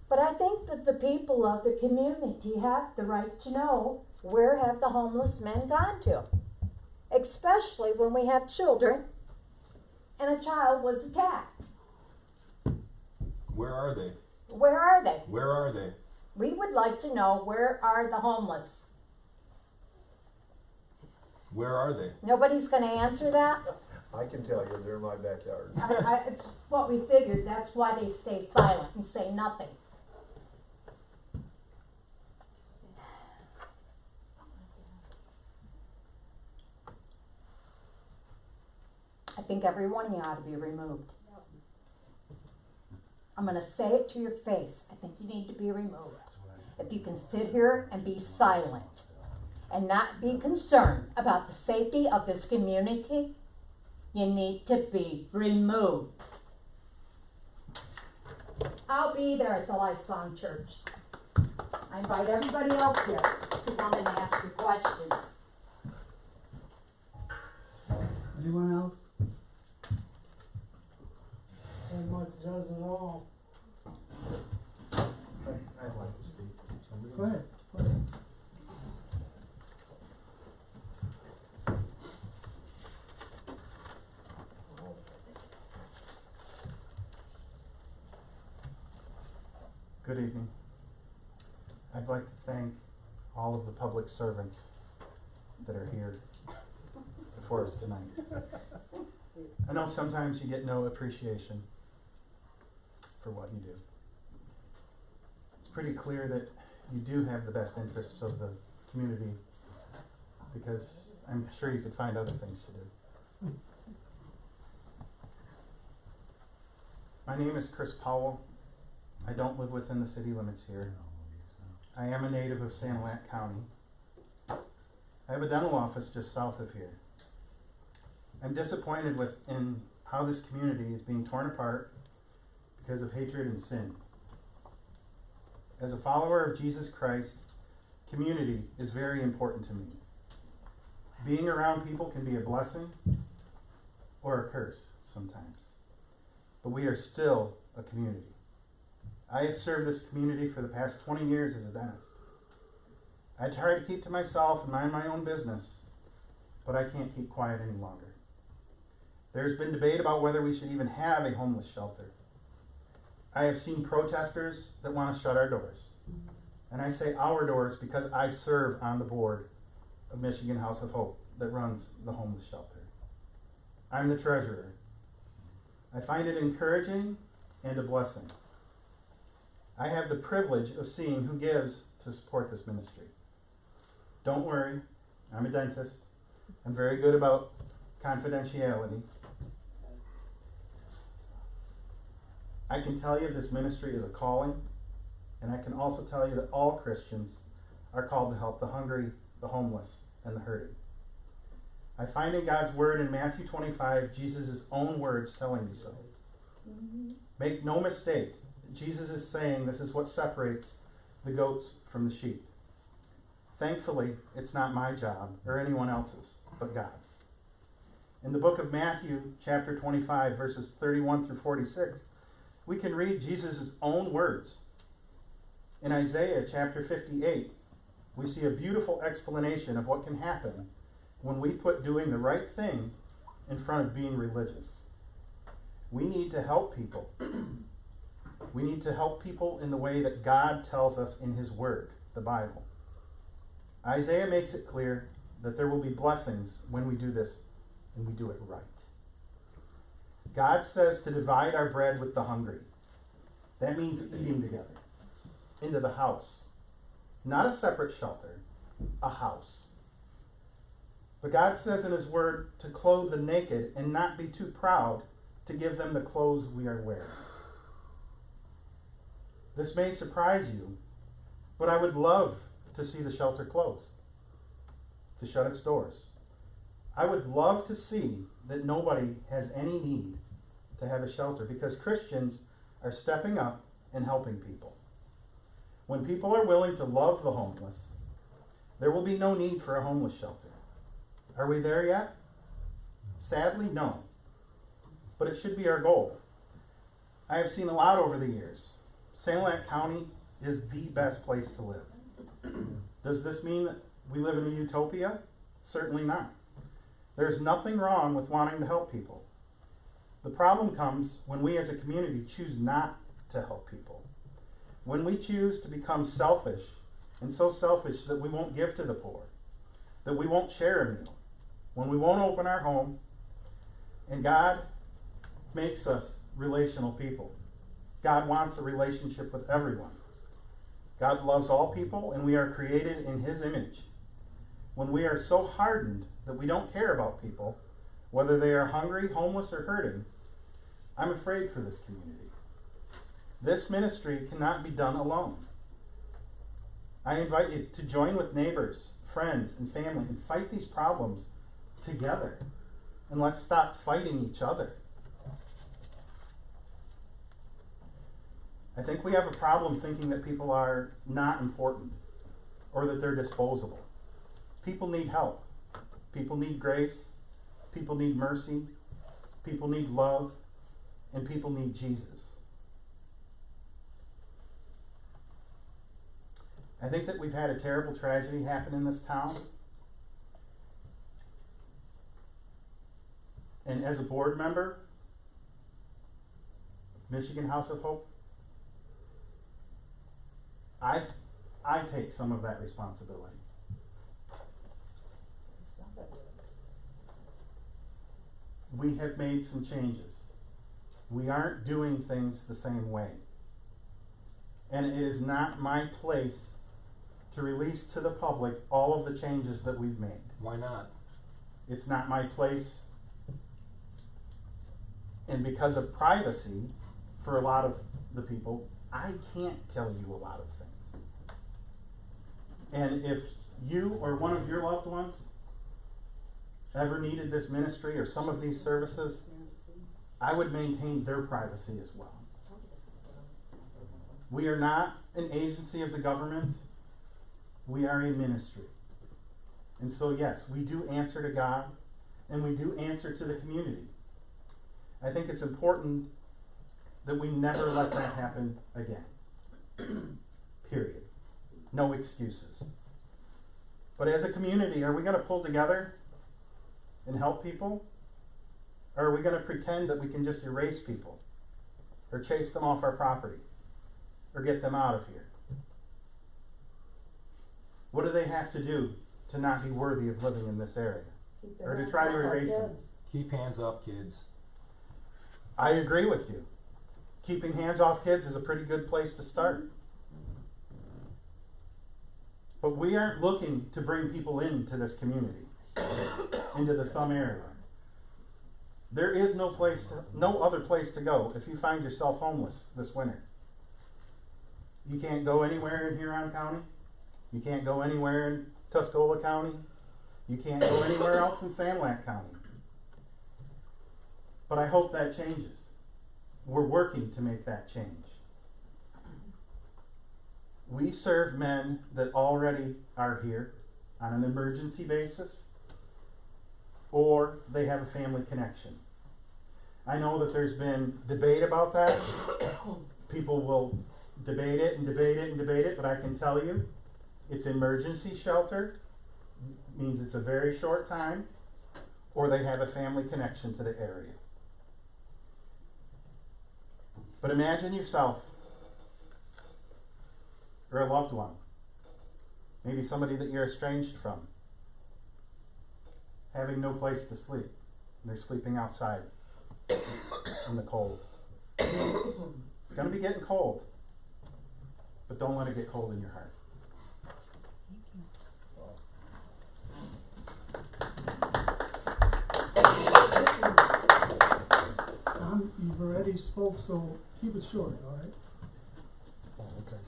But I think that the people of the community have the right to know, where have the homeless men gone to? Especially when we have children and a child was attacked. Where are they? Where are they? Where are they? We would like to know, where are the homeless? Where are they? Nobody's gonna answer that? I can tell you, they're in my backyard. It's what we figured, that's why they stay silent and say nothing. I think every one of you ought to be removed. I'm gonna say it to your face, I think you need to be removed. If you can sit here and be silent and not be concerned about the safety of this community, you need to be removed. I'll be there at the Lifesong Church. I invite everybody else here to come and ask your questions. Anyone else? Pretty much does it all. I'd like to speak. Go ahead, go ahead. Good evening. I'd like to thank all of the public servants that are here before us tonight. I know sometimes you get no appreciation for what you do. It's pretty clear that you do have the best interests of the community, because I'm sure you could find other things to do. My name is Chris Powell. I don't live within the city limits here. I am a native of Sanilac County. I have a dental office just south of here. I'm disappointed in how this community is being torn apart because of hatred and sin. As a follower of Jesus Christ, community is very important to me. Being around people can be a blessing or a curse sometimes, but we are still a community. I have served this community for the past 20 years as a dentist. I try to keep to myself and mind my own business, but I can't keep quiet any longer. There's been debate about whether we should even have a homeless shelter. I have seen protesters that want to shut our doors. And I say our doors because I serve on the board of Michigan House of Hope that runs the homeless shelter. I'm the treasurer. I find it encouraging and a blessing. I have the privilege of seeing who gives to support this ministry. Don't worry, I'm a dentist. I'm very good about confidentiality. I can tell you this ministry is a calling, and I can also tell you that all Christians are called to help the hungry, the homeless, and the hurting. I find in God's word in Matthew 25, Jesus' own words telling me so. Make no mistake, Jesus is saying this is what separates the goats from the sheep. Thankfully, it's not my job or anyone else's, but God's. In the book of Matthew, chapter 25, verses 31 through 46, we can read Jesus' own words. In Isaiah chapter 58, we see a beautiful explanation of what can happen when we put doing the right thing in front of being religious. We need to help people. We need to help people in the way that God tells us in His Word, the Bible. Isaiah makes it clear that there will be blessings when we do this and we do it right. God says to divide our bread with the hungry. That means eating together, into the house. Not a separate shelter, a house. But God says in His Word to clothe the naked and not be too proud to give them the clothes we are wearing. This may surprise you, but I would love to see the shelter close, to shut its doors. I would love to see that nobody has any need to have a shelter because Christians are stepping up and helping people. When people are willing to love the homeless, there will be no need for a homeless shelter. Are we there yet? Sadly, no. But it should be our goal. I have seen a lot over the years. Sandusky County is the best place to live. Does this mean that we live in a utopia? Certainly not. There's nothing wrong with wanting to help people. The problem comes when we as a community choose not to help people. When we choose to become selfish, and so selfish that we won't give to the poor, that we won't share a meal, when we won't open our home, and God makes us relational people. God wants a relationship with everyone. God loves all people, and we are created in His image. When we are so hardened that we don't care about people, whether they are hungry, homeless, or hurting, I'm afraid for this community. This ministry cannot be done alone. I invite you to join with neighbors, friends, and family and fight these problems together. And let's stop fighting each other. I think we have a problem thinking that people are not important or that they're disposable. People need help. People need grace. People need mercy. People need love. And people need Jesus. I think that we've had a terrible tragedy happen in this town. And as a board member of Michigan House of Hope, I take some of that responsibility. We have made some changes. We aren't doing things the same way. And it is not my place to release to the public all of the changes that we've made. Why not? It's not my place. And because of privacy, for a lot of the people, I can't tell you a lot of things. And if you or one of your loved ones ever needed this ministry or some of these services, I would maintain their privacy as well. We are not an agency of the government. We are a ministry. And so yes, we do answer to God and we do answer to the community. I think it's important that we never let that happen again. Period. No excuses. But as a community, are we going to pull together and help people? Or are we going to pretend that we can just erase people? Or chase them off our property? Or get them out of here? What do they have to do to not be worthy of living in this area? Or to try to erase them? Keep hands off kids. I agree with you. Keeping hands off kids is a pretty good place to start. But we aren't looking to bring people into this community, into the Thumb area. There is no other place to go if you find yourself homeless this winter. You can't go anywhere in Huron County. You can't go anywhere in Tuscola County. You can't go anywhere else in Sandusky County. But I hope that changes. We're working to make that change. We serve men that already are here on an emergency basis, or they have a family connection. I know that there's been debate about that. People will debate it and debate it and debate it, but I can tell you, it's emergency shelter, means it's a very short time, or they have a family connection to the area. But imagine yourself, or a loved one, maybe somebody that you're estranged from, having no place to sleep. They're sleeping outside in the cold. It's going to be getting cold, but don't let it get cold in your heart. You've already spoke, so keep it short, all right? Oh, okay.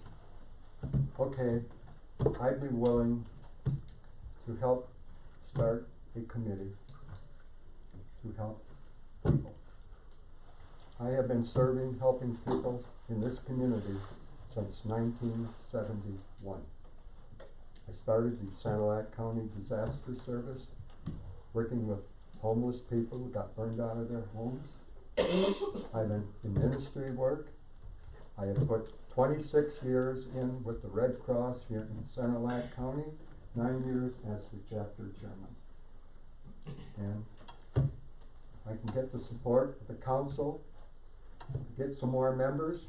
Okay, I'd be willing to help start a committee to help people. I have been helping people in this community since 1971. I started the Sandusky County Disaster Service, working with homeless people who got burned out of their homes. I've been in ministry work. I have put 26 years in with the Red Cross here in Sandusky County, 9 years as the chapter chairman. And I can get the support of the council, get some more members,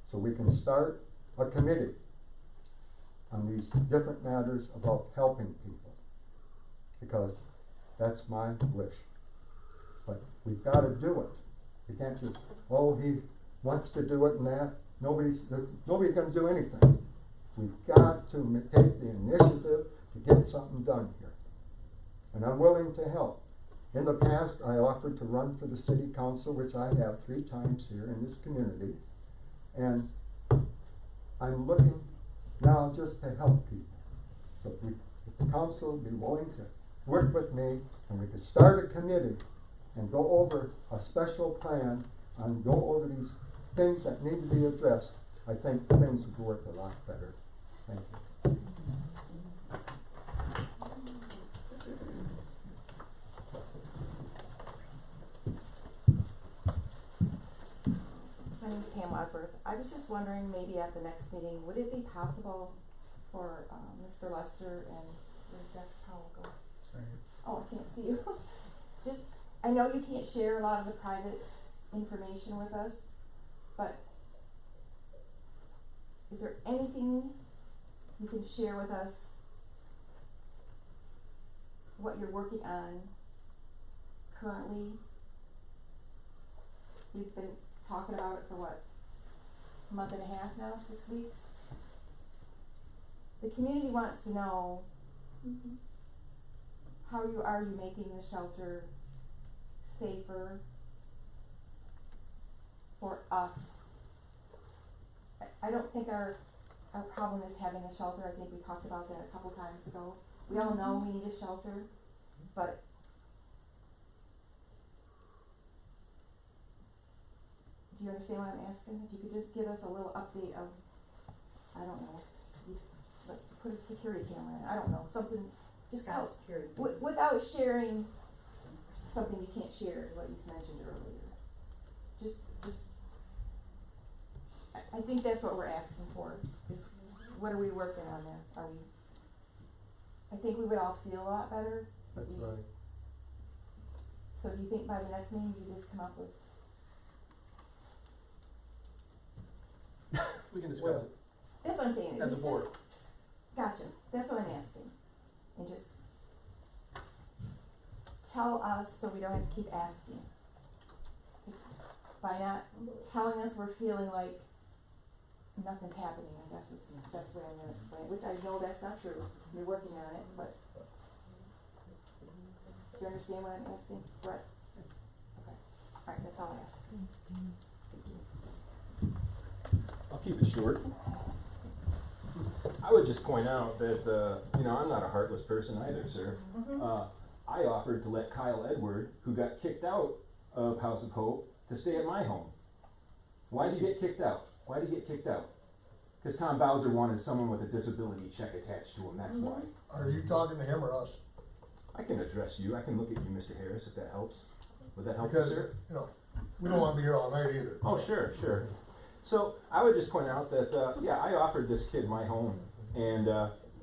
so we can start a committee on these different matters about helping people, because that's my wish. But we've got to do it. We can't just, oh, he wants to do it and that. Nobody's going to do anything. We've got to take the initiative to get something done here. And I'm willing to help. In the past, I offered to run for the city council, which I have 3 times here in this community. And I'm looking now just to help people. So if the council would be willing to work with me, and we could start a committee and go over a special plan and go over these things that need to be addressed, I think things would work a lot better. Thank you. My name is Pam Wadsworth. I was just wondering, maybe at the next meeting, would it be possible for Mr. Lester and where's Dr. Powell go? Oh, I can't see you. Just, I know you can't share a lot of the private information with us, but is there anything you can share with us, what you're working on currently? We've been talking about it for what, a month and a half now, 6 weeks? The community wants to know, how are you making the shelter safer for us? I don't think our problem is having a shelter. I think we talked about that a couple times ago. We all know we need a shelter, but do you understand what I'm asking? If you could just give us a little update of, I don't know, like put a security camera in, I don't know, something, just how, without sharing something you can't share, what you mentioned earlier. I think that's what we're asking for, is what are we working on there? I think we would all feel a lot better. That's right. So do you think by the next meeting you just come up with? We can discuss it. That's what I'm saying. As a board. Gotcha. That's what I'm asking. And just tell us so we don't have to keep asking. By not telling us, we're feeling like nothing's happening, I guess is the best way I'm gonna explain it, which I know that's not true. You're working on it, but do you understand what I'm asking, Brett? Okay. Alright, that's all I ask. Thank you. I'll keep it short. I would just point out that, I'm not a heartless person either, sir. I offered to let Kyle Edward, who got kicked out of House of Hope, to stay at my home. Why did he get kicked out? Why did he get kicked out? Cause Tom Bowser wanted someone with a disability check attached to him, that's why. Are you talking to him or us? I can address you, I can look at you, Mr. Harris, if that helps. Would that help you, Because, sir? you know, we don't wanna be here all night either. Oh, sure, sure. So, I would just point out that, yeah, I offered this kid my home, and,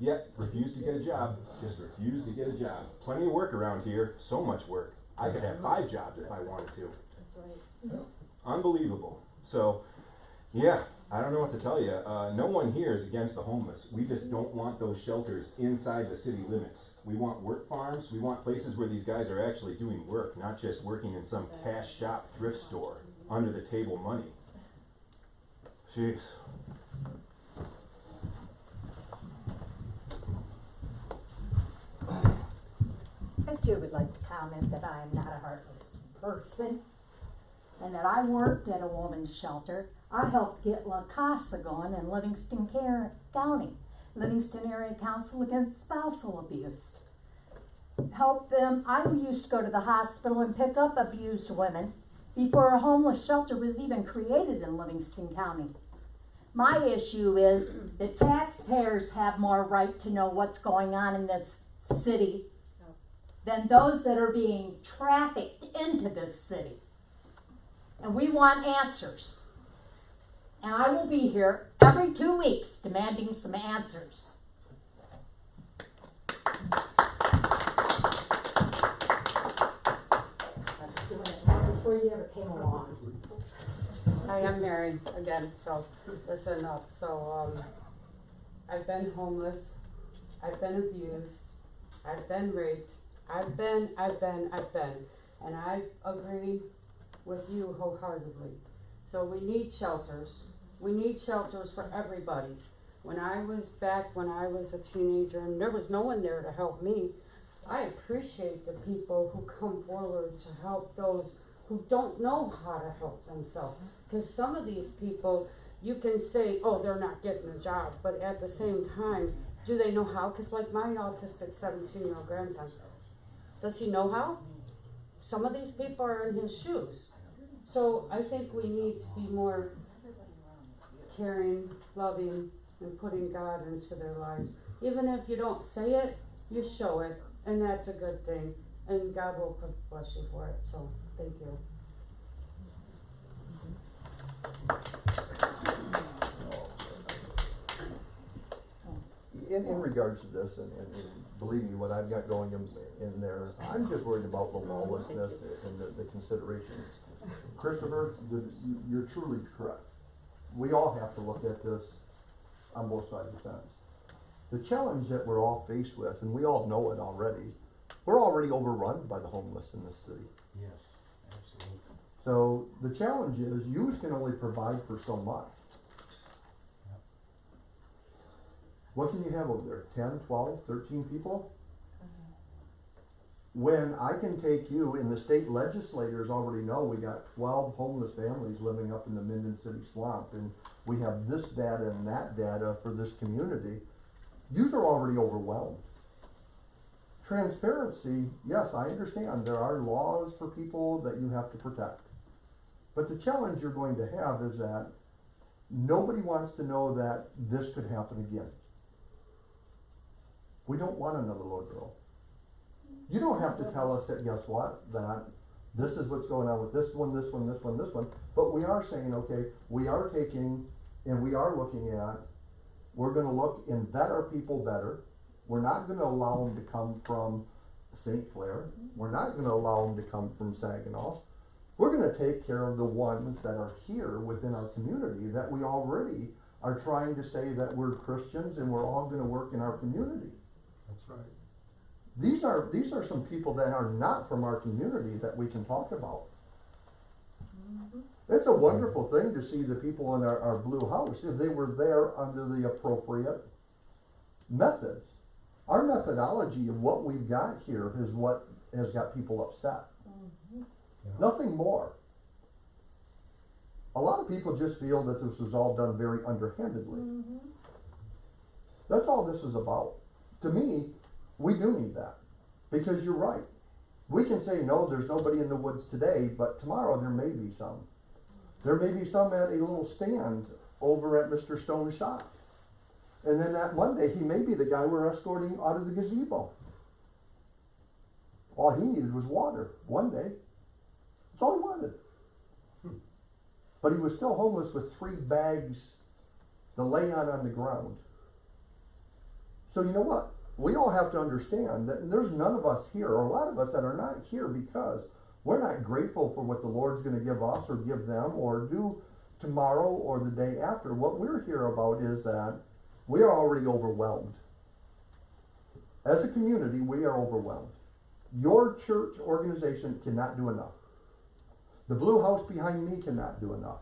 yet, refused to get a job, just refused to get a job. Plenty of work around here, so much work. I could have 5 jobs if I wanted to. Yeah. Unbelievable. So, yeah, I don't know what to tell you. No one here is against the homeless. We just don't want those shelters inside the city limits. We want work farms. We want places where these guys are actually doing work, not just working in some cash shop thrift store, under the table money. Jeez. I too would like to comment that I am not a heartless person and that I worked at a woman's shelter. I helped get La Casa going in Livingston County, Livingston Area Council Against Spousal Abuse. Help them. I used to go to the hospital and pick up abused women before a homeless shelter was even created in Livingston County. My issue is that taxpayers have more right to know what's going on in this city than those that are being trafficked into this city. And we want answers. And I will be here every 2 weeks demanding some answers. Before you ever came along. Hi, I'm Mary again, so listen up. I've been homeless, I've been abused, I've been raped, I've been, and I agree with you wholeheartedly. So we need shelters. We need shelters for everybody. When I was a teenager and there was no one there to help me, I appreciate the people who come forward to help those who don't know how to help themselves. Because some of these people, you can say, oh, they're not getting a job, but at the same time, do they know how? Because like my autistic 17-year-old grandson, does he know how? Some of these people are in his shoes. So I think we need to be more caring, loving, and putting God into their lives. Even if you don't say it, you show it, and that's a good thing. And God will bless you for it. So thank you. In regards to this, and believe me, what I've got going in there, I'm just worried about the lawlessness and the considerations. Christopher, you're truly correct. We all have to look at this on both sides of the fence. The challenge that we're all faced with, and we all know it already, we're already overrun by the homeless in this city. Yes, absolutely. So the challenge is, you can only provide for so much. Yep. What can you have over there? 10, 12, 13 people? When I can take you, and the state legislators already know we got 12 homeless families living up in the Minden City swamp, and we have this data and that data for this community, yous are already overwhelmed. Transparency, yes, I understand there are laws for people that you have to protect. But the challenge you're going to have is that nobody wants to know that this could happen again. We don't want another little girl. You don't have to tell us that, guess what, that this is what's going on with this one, this one, this one, this one, but we are saying, okay, we are taking and we are looking at, we're gonna look and vet our people better. We're not gonna allow them to come from St. Clair. We're not gonna allow them to come from Saginaw. We're gonna take care of the ones that are here within our community that we already are trying to say that we're Christians and we're all gonna work in our community. That's right. These are some people that are not from our community that we can talk about. It's a wonderful thing to see the people in our blue house, if they were there under the appropriate methods. Our methodology of what we've got here is what has got people upset. Nothing more. A lot of people just feel that this was all done very underhandedly. That's all this is about. To me, we do need that, because you're right. We can say, no, there's nobody in the woods today, but tomorrow there may be some. There may be some at a little stand over at Mr. Stone's shop. And then that Monday, he may be the guy we're escorting out of the gazebo. All he needed was water, one day. That's all he wanted. But he was still homeless with 3 bags to lay on the ground. So you know what? We all have to understand that there's none of us here, or a lot of us that are not here because we're not grateful for what the Lord's going to give us or give them or do tomorrow or the day after. What we're here about is that we are already overwhelmed. As a community, we are overwhelmed. Your church organization cannot do enough. The blue house behind me cannot do enough.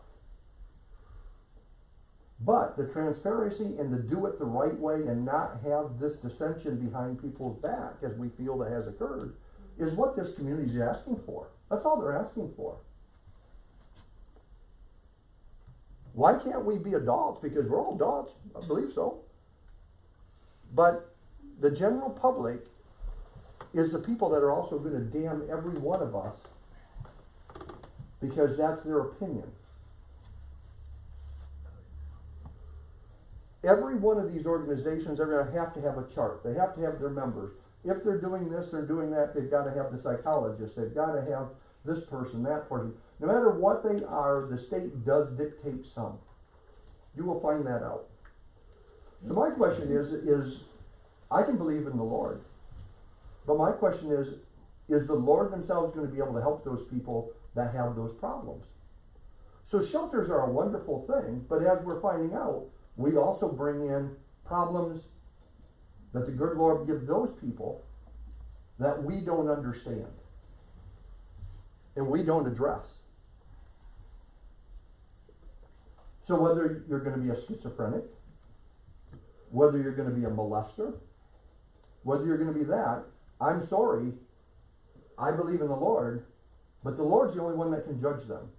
But the transparency and the do it the right way and not have this dissension behind people's back, as we feel that has occurred, is what this community is asking for. That's all they're asking for. Why can't we be adults? Because we're all adults, I believe so. But the general public is the people that are also going to damn every one of us because that's their opinion. Every one of these organizations are going to have a chart. They have to have their members. If they're doing this or doing that, they've got to have the psychologist. They've got to have this person, that person. No matter what they are, the state does dictate some. You will find that out. So my question is I can believe in the Lord. But my question is the Lord themselves going to be able to help those people that have those problems? So shelters are a wonderful thing, but as we're finding out, we also bring in problems that the good Lord gives those people that we don't understand and we don't address. So whether you're going to be a schizophrenic, whether you're going to be a molester, whether you're going to be that, I'm sorry, I believe in the Lord, but the Lord's the only one that can judge them.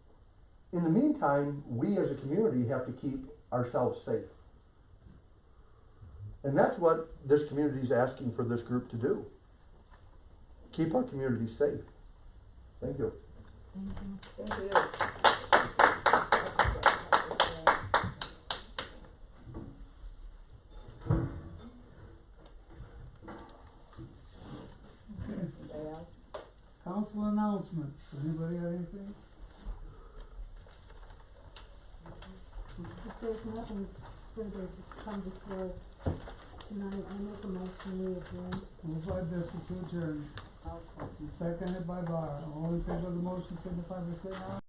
In the meantime, we as a community have to keep ourselves safe. And that's what this community is asking for this group to do. Keep our community safe. Thank you. Thank you. Anybody else? Council announcements. Anybody got anything? If there's nothing further to come before tonight, I make a motion we adjourn. Moved by Bissell to adjourn. I'll second. Seconded by Barr. All in favor of the motion signify by saying aye.